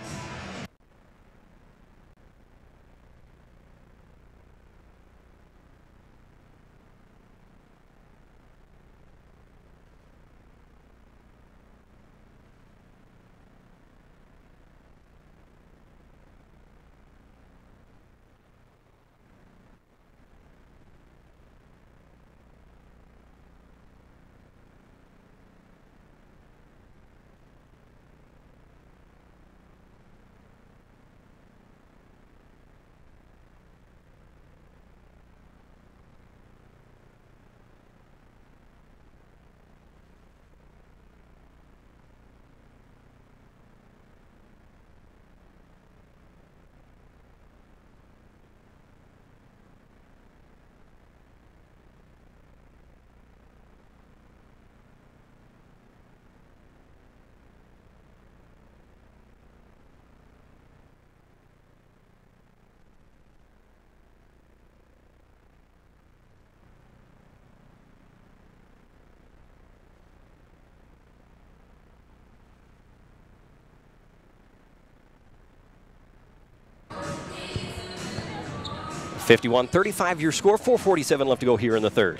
(51-35) your score, 4:47 left to go here in the third.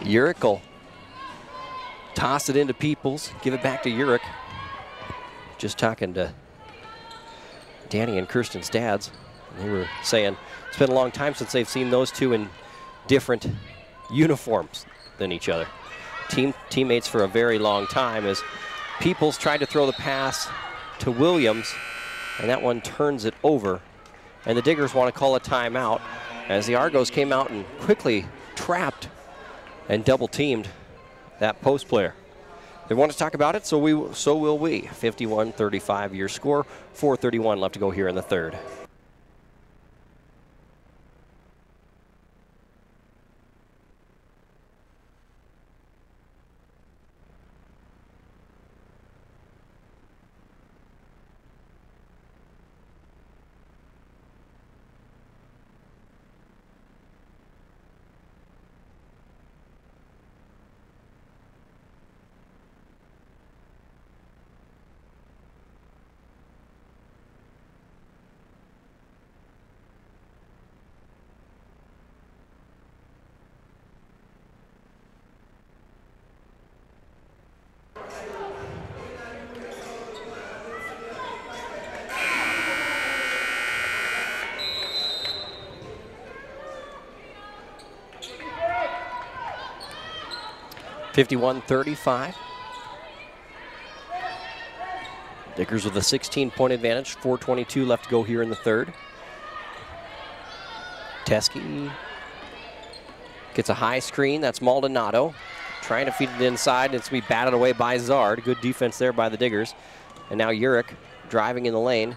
Urich will toss it into Peoples, give it back to Urich. Just talking to Danny and Kirsten's dads. They were saying it's been a long time since they've seen those two in different uniforms than each other. Teammates for a very long time as Peoples tried to throw the pass to Williams, and that one turns it over. And the Diggers want to call a timeout as the Argos came out and quickly trapped and double-teamed that post player. They want to talk about it, so will we. 51-35 your score, 4:31 left to go here in the third. 51-35. Diggers with a 16-point advantage, 4:22 left to go here in the third. Teskey gets a high screen, that's Maldonado. Trying to feed it inside, it's going to be batted away by Zard. Good defense there by the Diggers. And now Urich driving in the lane,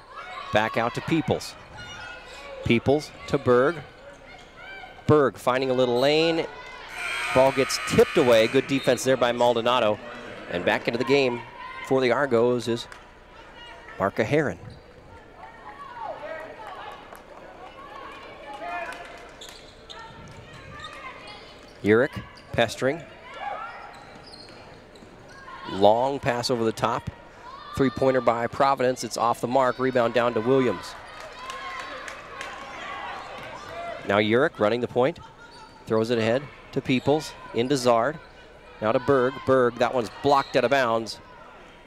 back out to Peoples. Peoples to Berg. Berg finding a little lane. Ball gets tipped away. Good defense there by Maldonado. And back into the game for the Argos is Marka Heron. Urich pestering. Long pass over the top. Three-pointer by Providence. It's off the mark. Rebound down to Williams. Now Urich running the point. Throws it ahead to Peoples. Into Zard. Now to Berg. Berg, that one's blocked out of bounds.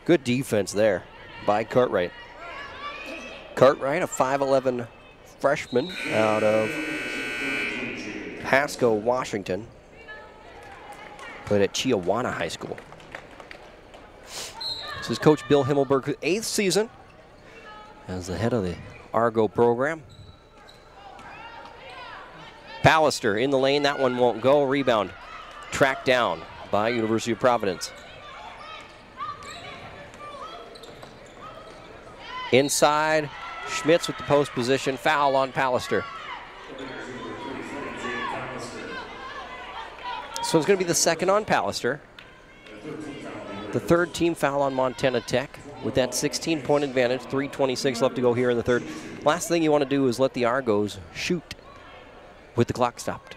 Good defense there by Cartwright. Cartwright, a 5'11" freshman out of Pasco, Washington. Played at Chiawana High School. This is Coach Bill Himmelberg's 8th season as the head of the Argo program. Pallister in the lane, that one won't go. Rebound tracked down by University of Providence. Inside, Schmitz with the post position, foul on Pallister. So it's going to be the second on Pallister. The third team foul on Montana Tech with that 16-point advantage, 3:26 left to go here in the third. Last thing you want to do is let the Argos shoot with the clock stopped.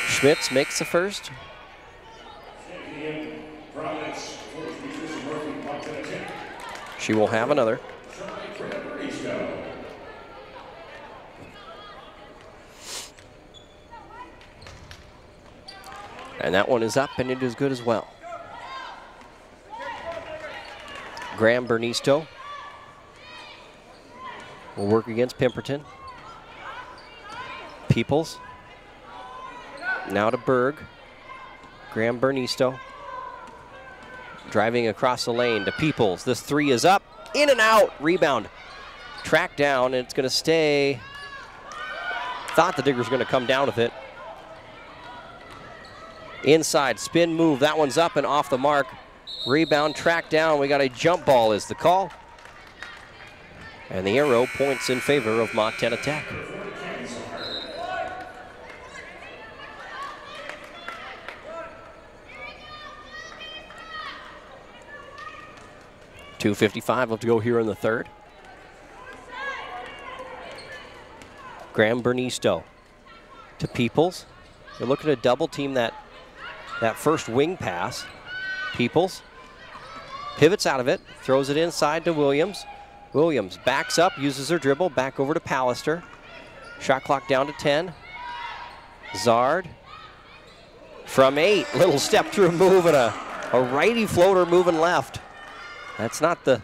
Schmitz makes the first. She will have another. And that one is up, and it is good as well. Graham Bernisto will work against Pemberton. Peoples. Now to Berg. Graham Bernisto. Driving across the lane to Peoples. This three is up. In and out. Rebound. Tracked down, and it's going to stay. Thought the Diggers were going to come down with it. Inside. Spin move. That one's up and off the mark. Rebound. Tracked down. We got a jump ball is the call. And the arrow points in favor of Montana Tech. .255 left to go here in the third. Graham Bernisto to Peoples. They're looking to double team that first wing pass. Peoples pivots out of it, throws it inside to Williams. Williams backs up, uses her dribble, back over to Pallister. Shot clock down to 10. Zard from 8. Little step through move and a righty floater moving left. That's not the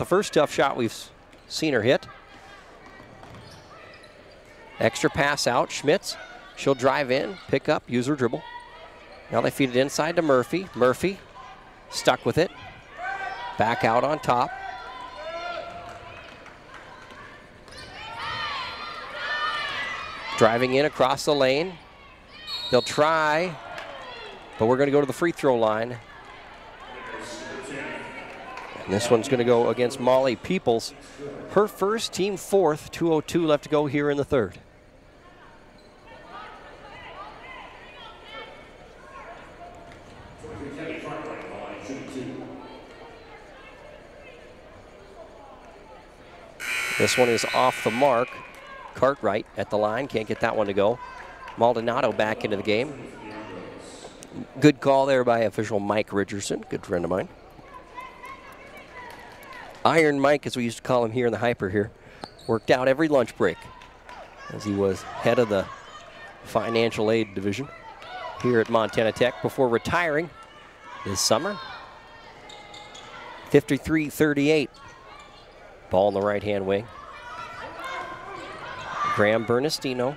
first tough shot we've seen her hit. Extra pass out, Schmitz. She'll drive in, pick up, use her dribble. Now they feed it inside to Murphy. Murphy stuck with it. Back out on top. Driving in across the lane. They'll try, but we're going to go to the free throw line. And this one's going to go against Molly Peoples. Her first, team fourth, 2:02 left to go here in the third. This one is off the mark. Cartwright at the line, can't get that one to go. Maldonado back into the game. Good call there by official Mike Richardson, good friend of mine. Iron Mike, as we used to call him here in the Hyper here, worked out every lunch break as he was head of the financial aid division here at Montana Tech before retiring this summer. 53-38. Ball in the right-hand wing. Graham Bernestino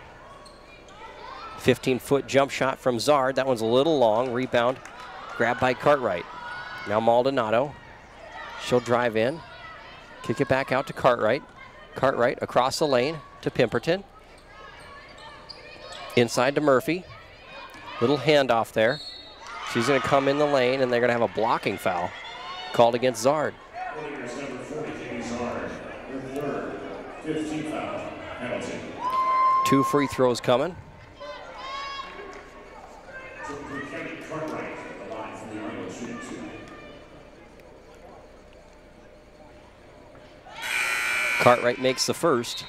15-foot jump shot from Zard. That one's a little long. Rebound grabbed by Cartwright. Now Maldonado. She'll drive in. Kick it back out to Cartwright. Cartwright across the lane to Pemberton. Inside to Murphy. Little handoff there. She's going to come in the lane, and they're going to have a blocking foul called against Zard. Oredigger's number 40, Katie Zard, her third, 15th foul, penalty. 2 free throws coming. Cartwright, the line from the Argo, shooting 2. Cartwright makes the first,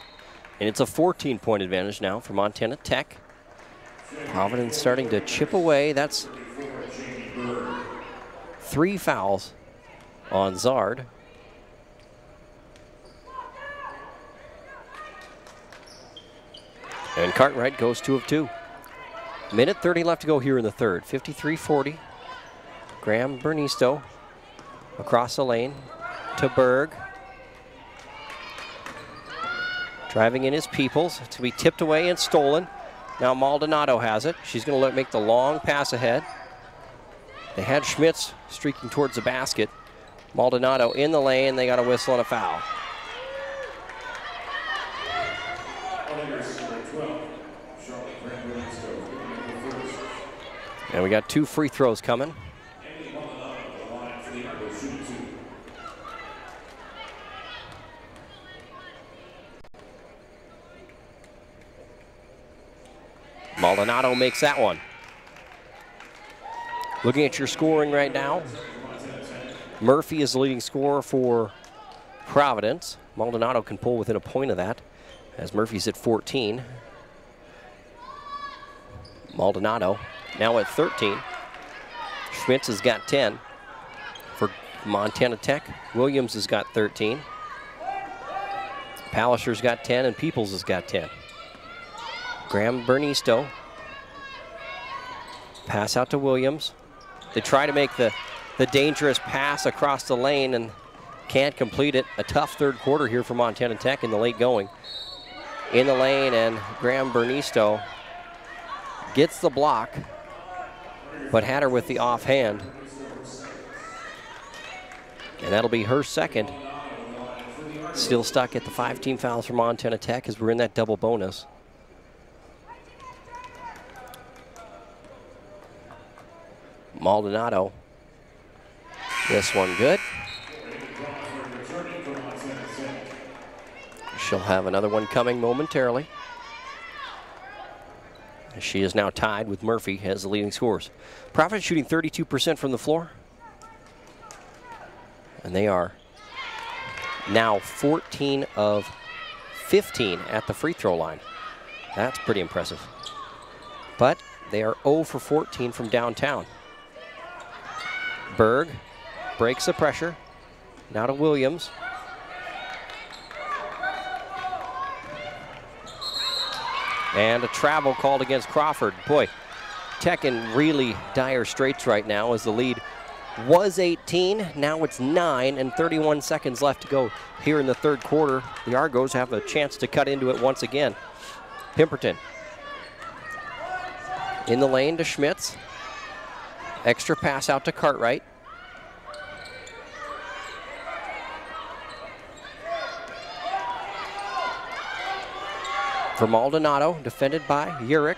and it's a 14-point advantage now for Montana Tech. Providence starting to chip away. That's 3 fouls on Zard. And Cartwright goes 2 of 2. Minute 30 left to go here in the third. 53-40. Graham Bernisto across the lane to Berg. Driving in his Peoples. It's going to be tipped away and stolen. Now Maldonado has it. She's going to make the long pass ahead. They had Schmitz streaking towards the basket. Maldonado in the lane. They got a whistle and a foul. And we got 2 free throws coming. Maldonado makes that one. Looking at your scoring right now, Murphy is the leading scorer for Providence. Maldonado can pull within a point of that, as Murphy's at 14. Maldonado now at 13. Schmitz has got 10 for Montana Tech. Williams has got 13. Palliser's got 10, and Peoples has got 10. Graham Bernisto. Pass out to Williams. They try to make the dangerous pass across the lane and can't complete it. A tough third quarter here for Montana Tech in the late going. In the lane, and Graham Bernisto gets the block, but had her with the offhand. And that'll be her second. Still stuck at the 5 team fouls for Montana Tech as we're in that double bonus. Maldonado. This one good. She'll have another one coming momentarily. She is now tied with Murphy as the leading scorers. Providence shooting 32% from the floor. And they are now 14 of 15 at the free throw line. That's pretty impressive. But they are 0 for 14 from downtown. Berg breaks the pressure. Now to Williams. And a travel called against Crawford. Boy, Tech in really dire straits right now as the lead was 18. Now it's 9 and 31 seconds left to go here in the third quarter. The Argos have a chance to cut into it once again. Pemberton in the lane to Schmitz. Extra pass out to Cartwright. For Maldonado, defended by Urick.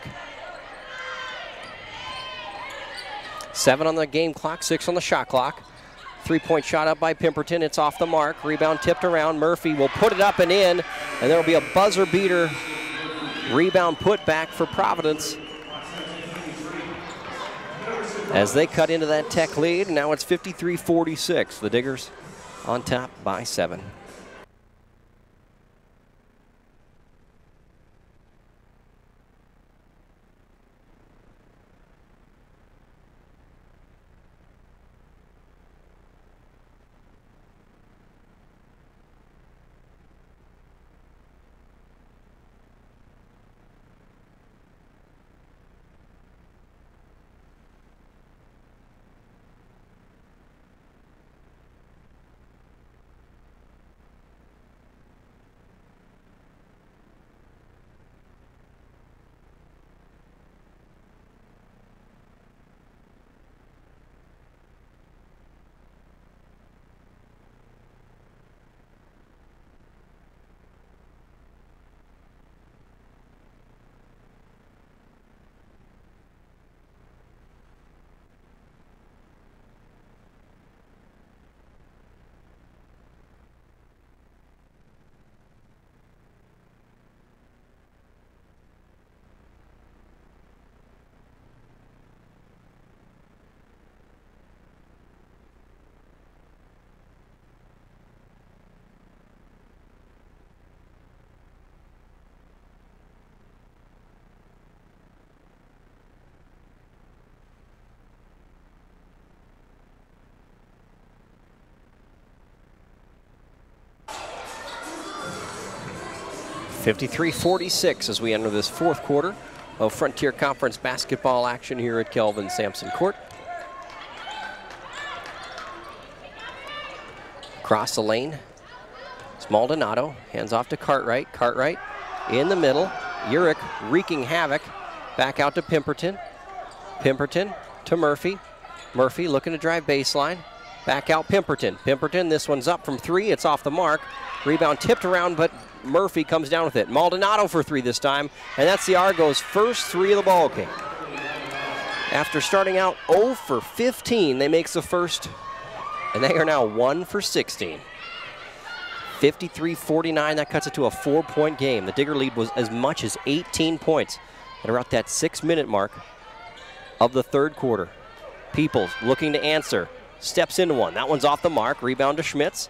7 on the game clock, 6 on the shot clock. 3-point shot up by Pemberton. It's off the mark. Rebound tipped around. Murphy will put it up and in, and there will be a buzzer beater. Rebound put back for Providence as they cut into that Tech lead. Now it's 53-46. The Diggers on top by 7. 53-46 as we enter this fourth quarter of Frontier Conference basketball action here at Kelvin Sampson Court. Across the lane, it's Maldonado, hands off to Cartwright. Cartwright in the middle, Urich wreaking havoc. Back out to Pemberton. Pemberton to Murphy. Murphy looking to drive baseline. Back out Pemberton. Pemberton, this one's up from three, it's off the mark. Rebound tipped around, but Murphy comes down with it. Maldonado for three this time, and that's the Argos' first three of the ball game. After starting out 0 for 15, they make the first, and they are now 1 for 16. 53-49, that cuts it to a 4-point game. The Digger lead was as much as 18 points at around that 6-minute mark of the third quarter. Peoples looking to answer, steps into one. That one's off the mark, rebound to Schmitz.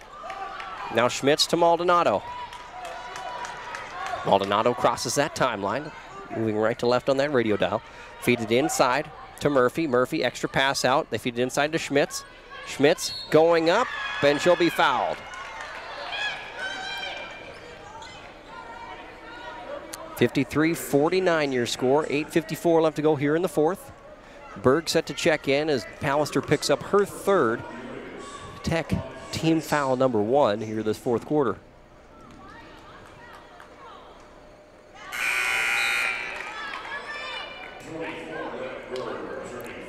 Now Schmitz to Maldonado. Maldonado crosses that timeline, moving right to left on that radio dial. Feeds it inside to Murphy. Murphy, extra pass out. They feed it inside to Schmitz. Schmitz going up, and she'll be fouled. 53-49 your score, 8:54 left to go here in the fourth. Berg set to check in as Pallister picks up her third Tech team foul number 1 here this fourth quarter.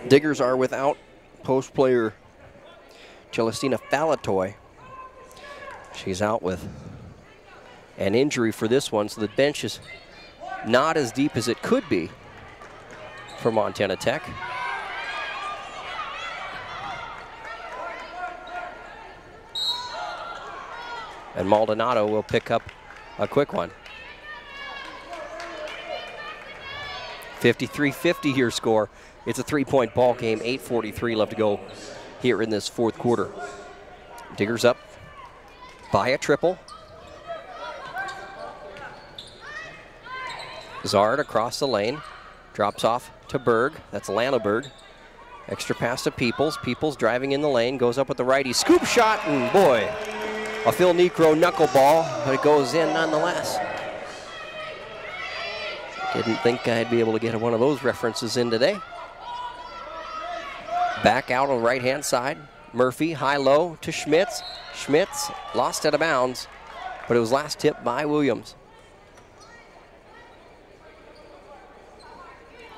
Diggers are without post player Celestina Falatoy. She's out with an injury for this one, so the bench is not as deep as it could be for Montana Tech. And Maldonado will pick up a quick one. 53-50 your score. It's a 3-point ball game, 8:43 left to go here in this fourth quarter. Diggers up by a triple. Zard across the lane, drops off to Berg. That's Lanneberg. Extra pass to Peoples. Peoples driving in the lane, goes up with the righty. Scoop shot, and boy, a Phil Necro knuckleball, but it goes in nonetheless. Didn't think I'd be able to get one of those references in today. Back out on the right-hand side. Murphy, high-low to Schmitz. Schmitz lost out of bounds, but it was last tipped by Williams.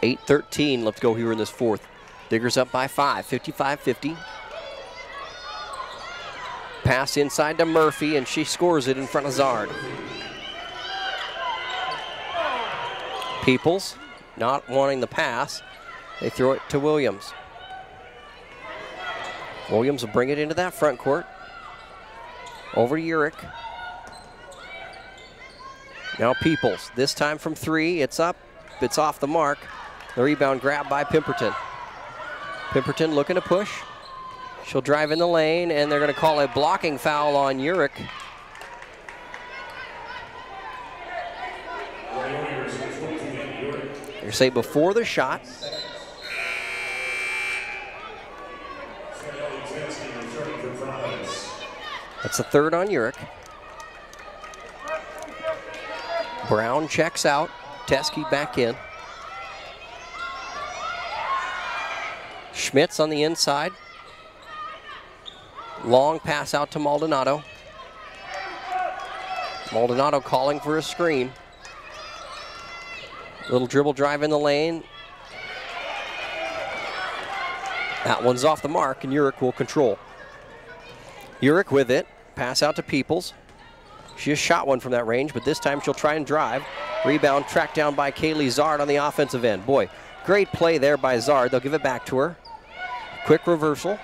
8:13 left to go here in this fourth. Diggers up by 5, 55-50. Pass inside to Murphy, and she scores it in front of Zard. Peoples not wanting the pass. They throw it to Williams. Williams will bring it into that front court. Over to Urich. Now Peoples, this time from three, it's up, it's off the mark. The rebound grabbed by Pemberton. Pemberton looking to push. She'll drive in the lane, and they're going to call a blocking foul on Urich. They say before the shot. That's the third on Urich. Brown checks out. Teskey back in. Schmitz on the inside. Long pass out to Maldonado. Maldonado calling for a screen. Little dribble drive in the lane. That one's off the mark, and Urich will control. Urich with it. Pass out to Peoples. She just shot one from that range, but this time she'll try and drive. Rebound tracked down by Kaylee Zard on the offensive end. Boy, great play there by Zard. They'll give it back to her. Quick reversal.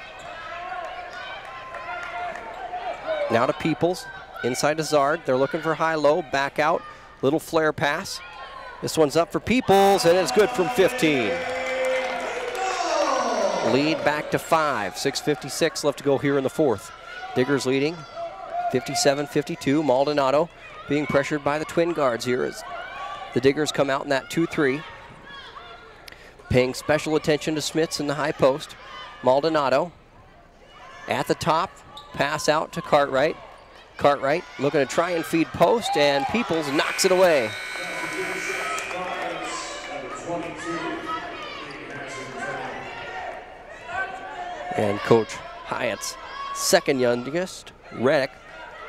Now to Peoples. Inside to Zard. They're looking for high-low. Back out. Little flare pass. This one's up for Peoples, and it's good from 15. Lead back to 5. 6:56 left to go here in the fourth. Diggers leading 57-52. Maldonado being pressured by the twin guards here as the Diggers come out in that 2-3. Paying special attention to Smits in the high post. Maldonado at the top. Pass out to Cartwright. Cartwright looking to try and feed post, and Peoples knocks it away. And Coach Hyatt's second youngest, Reddick,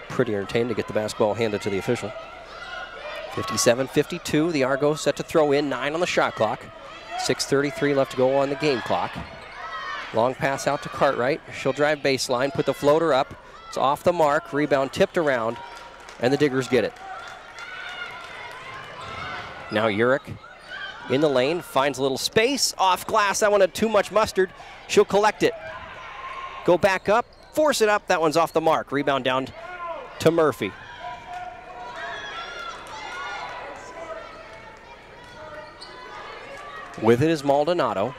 pretty entertained to get the basketball handed to the official. 57-52, the Argos set to throw in, 9 on the shot clock. 6:33 left to go on the game clock. Long pass out to Cartwright. She'll drive baseline, put the floater up. It's off the mark, rebound tipped around, and the Diggers get it. Now Urich in the lane, finds a little space, off glass. That one had too much mustard. She'll collect it. Go back up, force it up. That one's off the mark. Rebound down to Murphy. With it is Maldonado.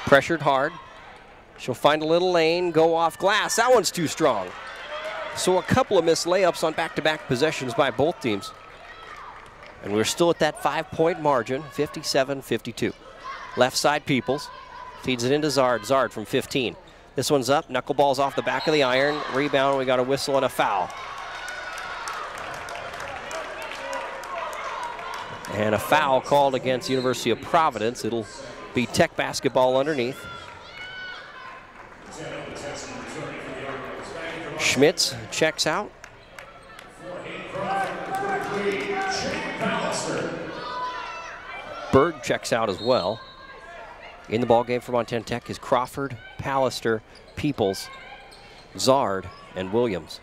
Pressured hard. She'll find a little lane, go off glass. That one's too strong. So a couple of missed layups on back-to-back possessions by both teams. And we're still at that 5-point margin, 57-52. Left side Peoples feeds it into Zard. Zard from 15. This one's up, knuckleball's off the back of the iron. Rebound, we got a whistle and a foul. And a foul called against University of Providence. It'll be Tech basketball underneath. Schmitz checks out. Berg checks out as well. In the ballgame for Montana Tech is Crawford, Pallister, Peoples, Zard, and Williams.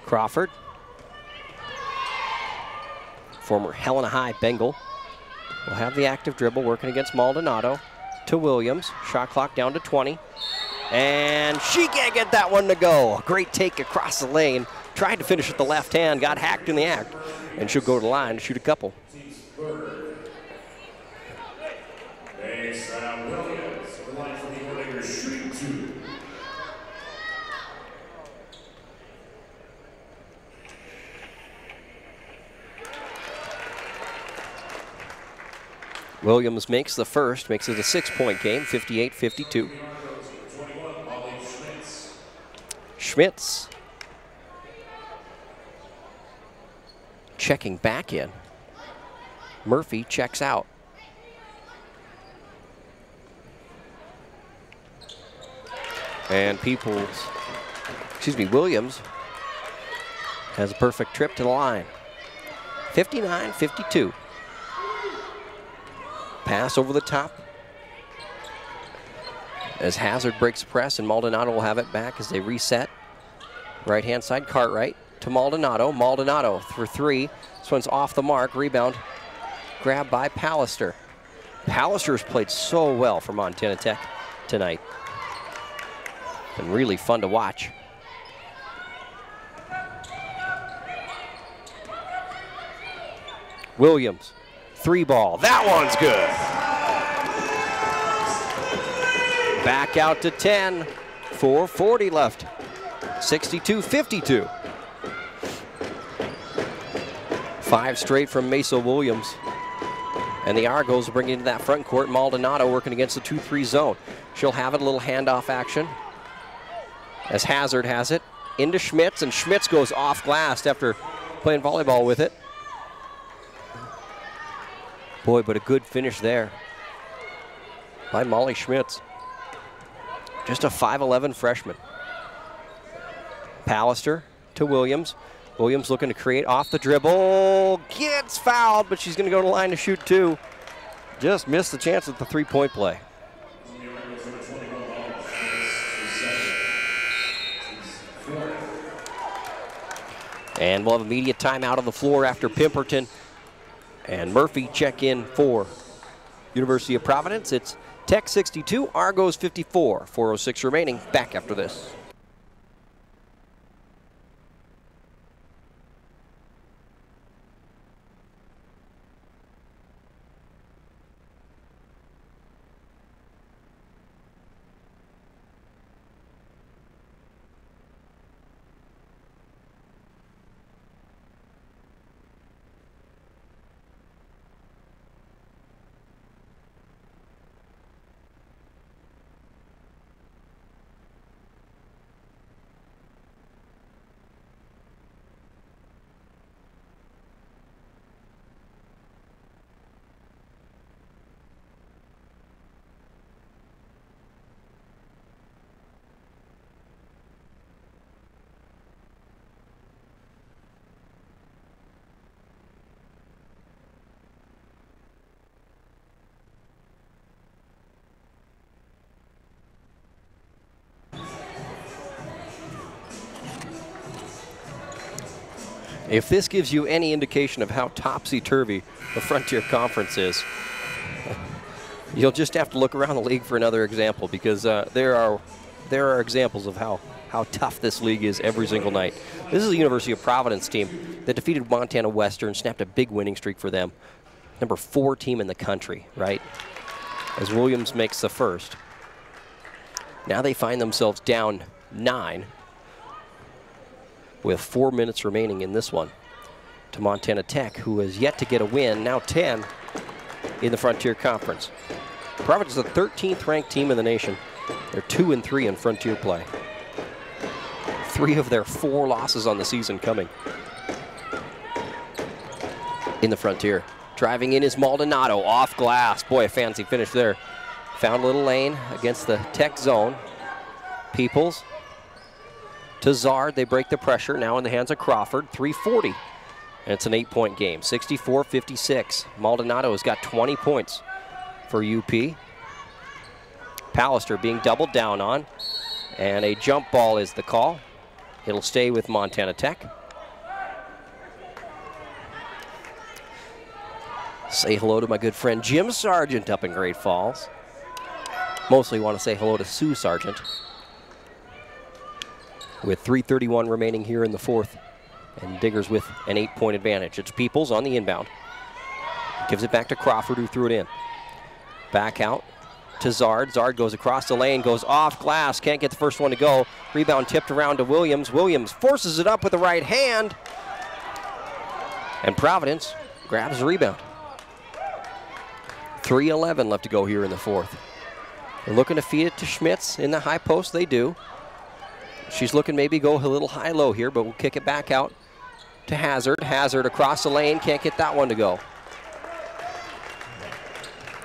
Crawford, former Helena High Bengal, will have the active dribble working against Maldonado. To Williams, shot clock down to 20. And she can't get that one to go. Great take across the lane. Tried to finish with the left hand, got hacked in the act. And she'll go to the line to shoot a couple. Williams, the line for the Oredigger, shooting 2. Williams makes the first, makes it a 6-point game, 58-52. Schmitz checking back in. Murphy checks out. And Williams has a perfect trip to the line. 59-52. Pass over the top as Hazard breaks the press, and Maldonado will have it back as they reset. Right-hand side, Cartwright to Maldonado. Maldonado for 3. This one's off the mark. Rebound grabbed by Pallister. Pallister's played so well for Montana Tech tonight. Been really fun to watch. Williams, 3-ball. That one's good. Back out to 10. 4:40 left. 62-52. 5 straight from Mesa Williams. And the Argos bring into that front court. Maldonado working against the 2-3 zone. She'll have it, a little handoff action. As Hazard has it into Schmitz, and Schmitz goes off glass after playing volleyball with it. Boy, but a good finish there by Molly Schmitz. Just a 5'11" freshman. Pallister to Williams. Williams looking to create off the dribble. Gets fouled, but she's going to go to the line to shoot 2. Just missed the chance at the 3-point play. And we'll have immediate timeout on the floor after Pemberton and Murphy check in for University of Providence. It's Tech 62, Argos 54. 4:06 remaining. Back after this. If this gives you any indication of how topsy-turvy the Frontier Conference is, you'll just have to look around the league for another example, because there are examples of how tough this league is every single night. This is the University of Providence team that defeated Montana Western, snapped a big winning streak for them. Number 4 team in the country, right? As Williams makes the first. Now they find themselves down 9 with 4 minutes remaining in this one to Montana Tech, who has yet to get a win, now 10 in the Frontier Conference. Providence is the 13th ranked team in the nation. They're 2-3 in Frontier play. 3 of their 4 losses on the season coming in the Frontier. Driving in is Maldonado, off glass. Boy, a fancy finish there. Found a little lane against the Tech zone. Peoples to Zard. They break the pressure. Now in the hands of Crawford. 3:40. And it's an 8-point game. 64-56. Maldonado has got 20 points for UP. Pallister being doubled down on. And a jump ball is the call. It'll stay with Montana Tech. Say hello to my good friend Jim Sargent up in Great Falls. Mostly want to say hello to Sue Sargent. With 3:31 remaining here in the 4th. And Diggers with an 8-point advantage. It's Peoples on the inbound. Gives it back to Crawford, who threw it in. Back out to Zard. Zard goes across the lane, goes off glass, can't get the first one to go. Rebound tipped around to Williams. Williams forces it up with the right hand. And Providence grabs the rebound. 3:11 left to go here in the 4th. They're looking to feed it to Schmitz in the high post. They do. She's looking maybe go a little high-low here, but we'll kick it back out to Hazard. Hazard across the lane, can't get that one to go.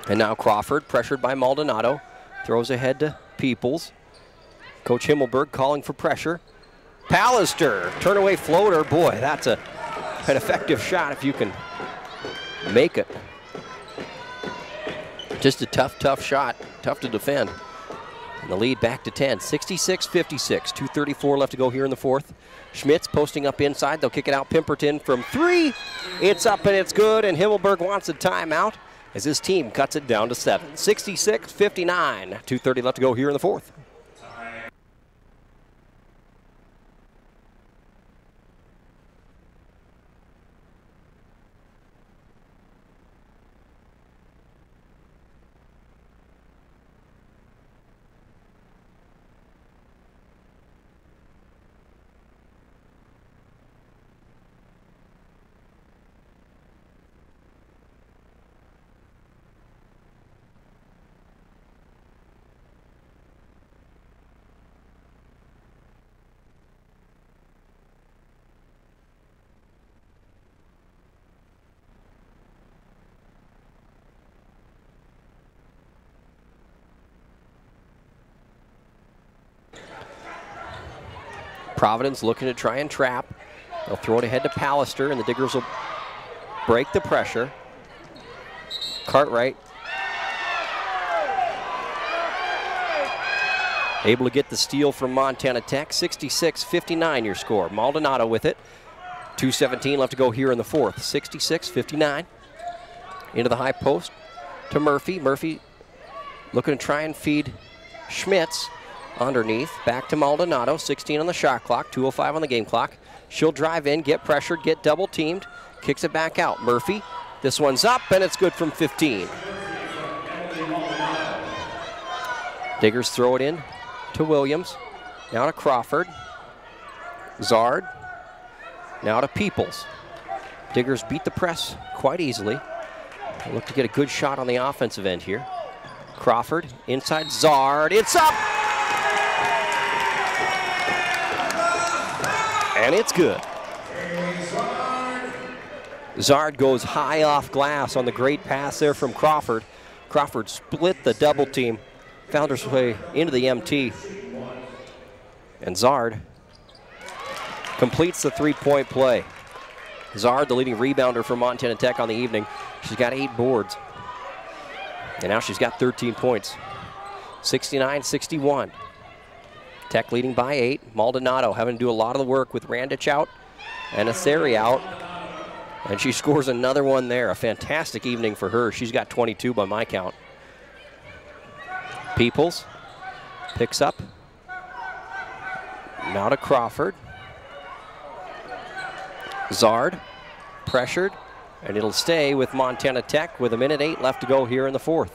And now Crawford, pressured by Maldonado, throws ahead to Peoples. Coach Himmelberg calling for pressure. Pallister, turn-away floater. Boy, that's an effective shot if you can make it. Just a tough shot, tough to defend. And the lead back to 10, 66-56, 2:34 left to go here in the 4th. Schmitz posting up inside, they'll kick it out. Pimperton from 3, it's up and it's good, and Himmelberg wants a timeout as his team cuts it down to 7. 66-59, 2:30 left to go here in the 4th. Providence looking to try and trap. They'll throw it ahead to Pallister, and the Diggers will break the pressure. Cartwright able to get the steal from Montana Tech. 66-59 your score. Maldonado with it. 2:17 left to go here in the 4th. 66-59. Into the high post to Murphy. Murphy looking to try and feed Schmitz. Underneath, back to Maldonado, 16 on the shot clock, 2:05 on the game clock. She'll drive in, get pressured, get double teamed, kicks it back out. Murphy, this one's up, and it's good from 15. Diggers throw it in to Williams, now to Crawford. Zard, now to Peoples. Diggers beat the press quite easily. They look to get a good shot on the offensive end here. Crawford, inside Zard, it's up! And it's good. Zard goes high off glass on the great pass there from Crawford. Crawford split the double team, found her way into the MT. And Zard completes the 3-point play. Zard, the leading rebounder for Montana Tech on the evening. She's got 8 boards. And now she's got 13 points. 69-61. Tech leading by 8. Maldonado having to do a lot of the work with Randich out. and a Sari out. And she scores another one there. A fantastic evening for her. She's got 22 by my count. Peoples picks up. Now to Crawford. Zard pressured, and it'll stay with Montana Tech with 1:08 left to go here in the fourth.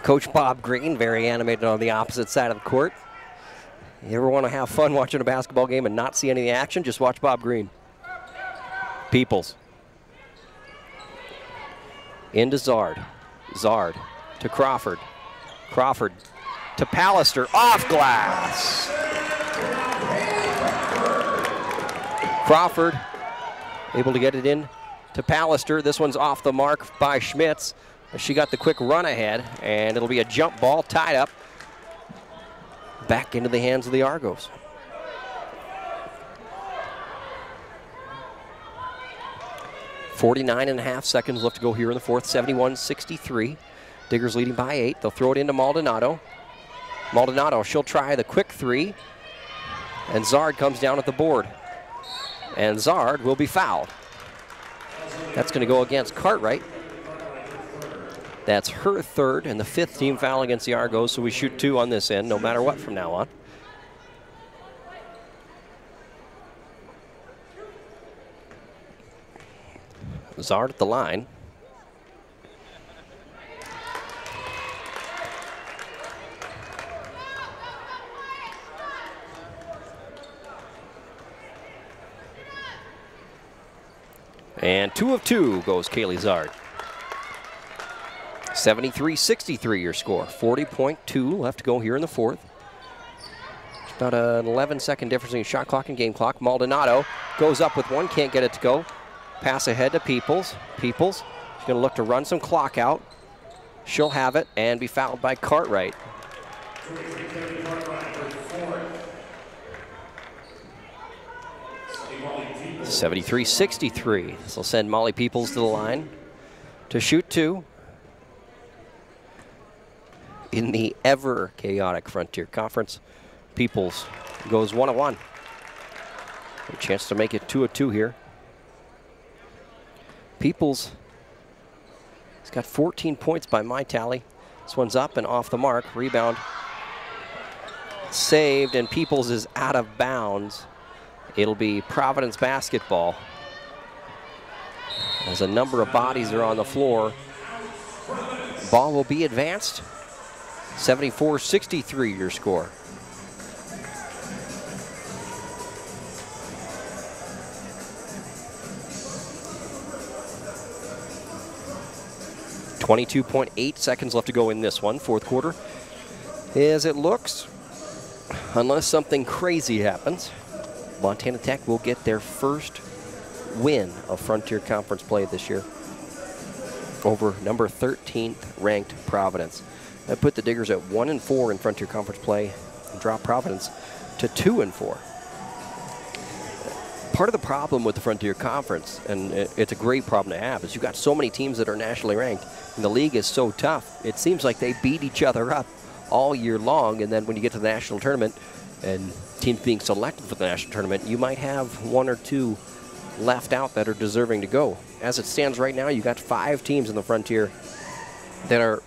Coach Bob Green, very animated on the opposite side of the court. You ever want to have fun watching a basketball game and not see any of the action? Just watch Bob Green. Peoples. Into Zard. Zard to Crawford. Crawford to Pallister. Off glass. Crawford able to get it in to Pallister. This one's off the mark by Schmitz. She got the quick run ahead, and it'll be a jump ball tied up back into the hands of the Argos. .49.5 seconds left to go here in the fourth, 71-63. Diggers leading by 8. They'll throw it into Maldonado. Maldonado, she'll try the quick three, and Zard comes down at the board. And Zard will be fouled. That's going to go against Cartwright. That's her third and the 5th team foul against the Argos, so we shoot 2 on this end, no matter what from now on. Zard at the line. And 2 of 2 goes Kaylee Zard. 73-63 your score. 40.2 left to go here in the fourth. It's about an 11-second difference between shot clock and game clock. Maldonado goes up with one, can't get it to go. Pass ahead to Peoples. Peoples, she's going to look to run some clock out. She'll have it and be fouled by Cartwright. 73-63. This will send Molly Peoples to the line to shoot 2 in the ever chaotic Frontier Conference. Peoples goes 1 of 1. A chance to make it 2 of 2 here. Peoples has got 14 points by my tally. This one's up and off the mark. Rebound saved, and Peoples is out of bounds. It'll be Providence basketball as a number of bodies are on the floor. Ball will be advanced. 74-63 your score. .8 seconds left to go in this one, fourth quarter. As it looks, unless something crazy happens, Montana Tech will get their first win of Frontier Conference play this year over number 13th ranked Providence. That put the Diggers at 1-4 in Frontier Conference play and drop Providence to 2-4. Part of the problem with the Frontier Conference, and it's a great problem to have, is you've got so many teams that are nationally ranked, and the league is so tough. It seems like they beat each other up all year long, and then when you get to the national tournament and teams being selected for the national tournament, you might have 1 or 2 left out that are deserving to go. As it stands right now, you've got 5 teams in the Frontier that are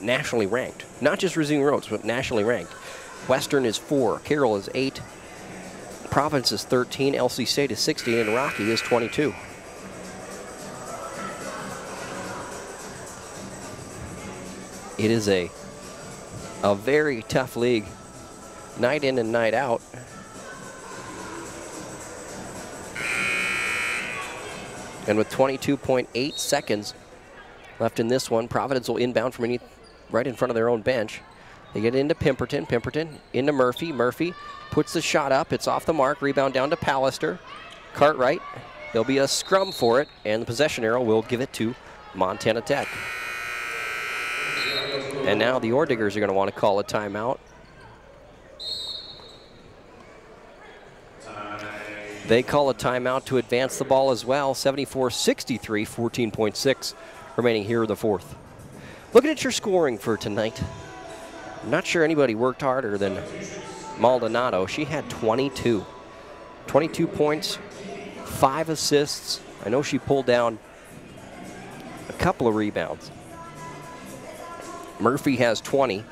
nationally ranked. Not just Racine Roads, but nationally ranked. Western is 4, Carroll is 8, Providence is 13, LC State is 16, and Rocky is 22. It is a very tough league, night in and night out. And with 22.8 seconds left in this one, Providence will inbound from right in front of their own bench. They get into Pemberton. Pemberton into Murphy. Murphy puts the shot up. It's off the mark. Rebound down to Pallister. Cartwright. There'll be a scrum for it, and the possession arrow will give it to Montana Tech. And now the Orediggers are going to want to call a timeout. They call a timeout to advance the ball as well. 74-63, 14.6 remaining here in the fourth. Looking at your scoring for tonight, I'm not sure anybody worked harder than Maldonado. She had 22. 22 points, 5 assists. I know she pulled down a couple of rebounds. Murphy has 20.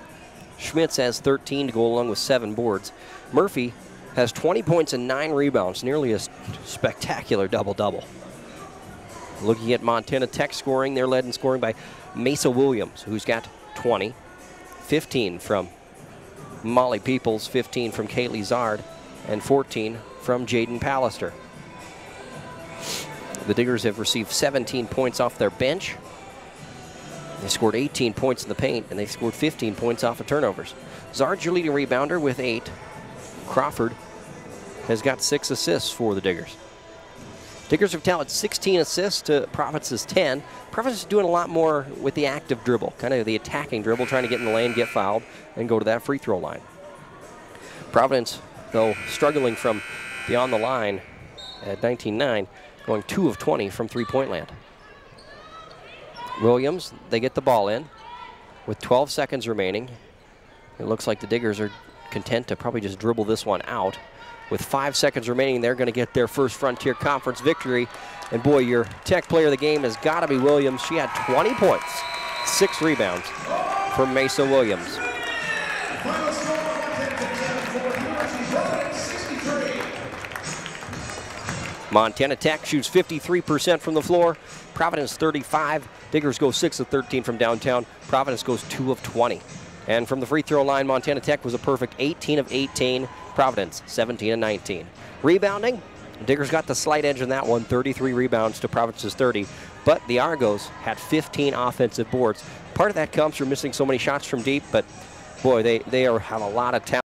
Schmitz has 13 to go along with 7 boards. Murphy has 20 points and 9 rebounds, nearly a spectacular double-double. Looking at Montana Tech scoring, they're led in scoring by Mesa Williams, who's got 20. 15 from Molly Peoples, 15 from Kaylee Zard, and 14 from Jaden Pallister. The Diggers have received 17 points off their bench. They scored 18 points in the paint, and they've scored 15 points off of turnovers. Zard's your leading rebounder with 8. Crawford has got 6 assists for the Diggers. Diggers have tallied 16 assists to Providence's 10. Providence is doing a lot more with the active dribble, kind of the attacking dribble, trying to get in the lane, get fouled, and go to that free throw line. Providence, though, struggling from beyond the line at 19-9, going 2 of 20 from three-point land. Williams, they get the ball in with 12 seconds remaining. It looks like the Diggers are content to probably just dribble this one out. With 5 seconds remaining, they're going to get their first Frontier Conference victory. And boy, your Tech player of the game has got to be Williams. She had 20 points, 6 rebounds for Mesa Williams. Montana Tech shoots 53% from the floor. Providence 35. Diggers go 6 of 13 from downtown. Providence goes 2 of 20. And from the free throw line, Montana Tech was a perfect 18 of 18. Providence 17 of 19. Rebounding, Diggers got the slight edge in that one, 33 rebounds to Providence's 30. But the Argos had 15 offensive boards. Part of that comes from missing so many shots from deep, but boy, they have a lot of talent.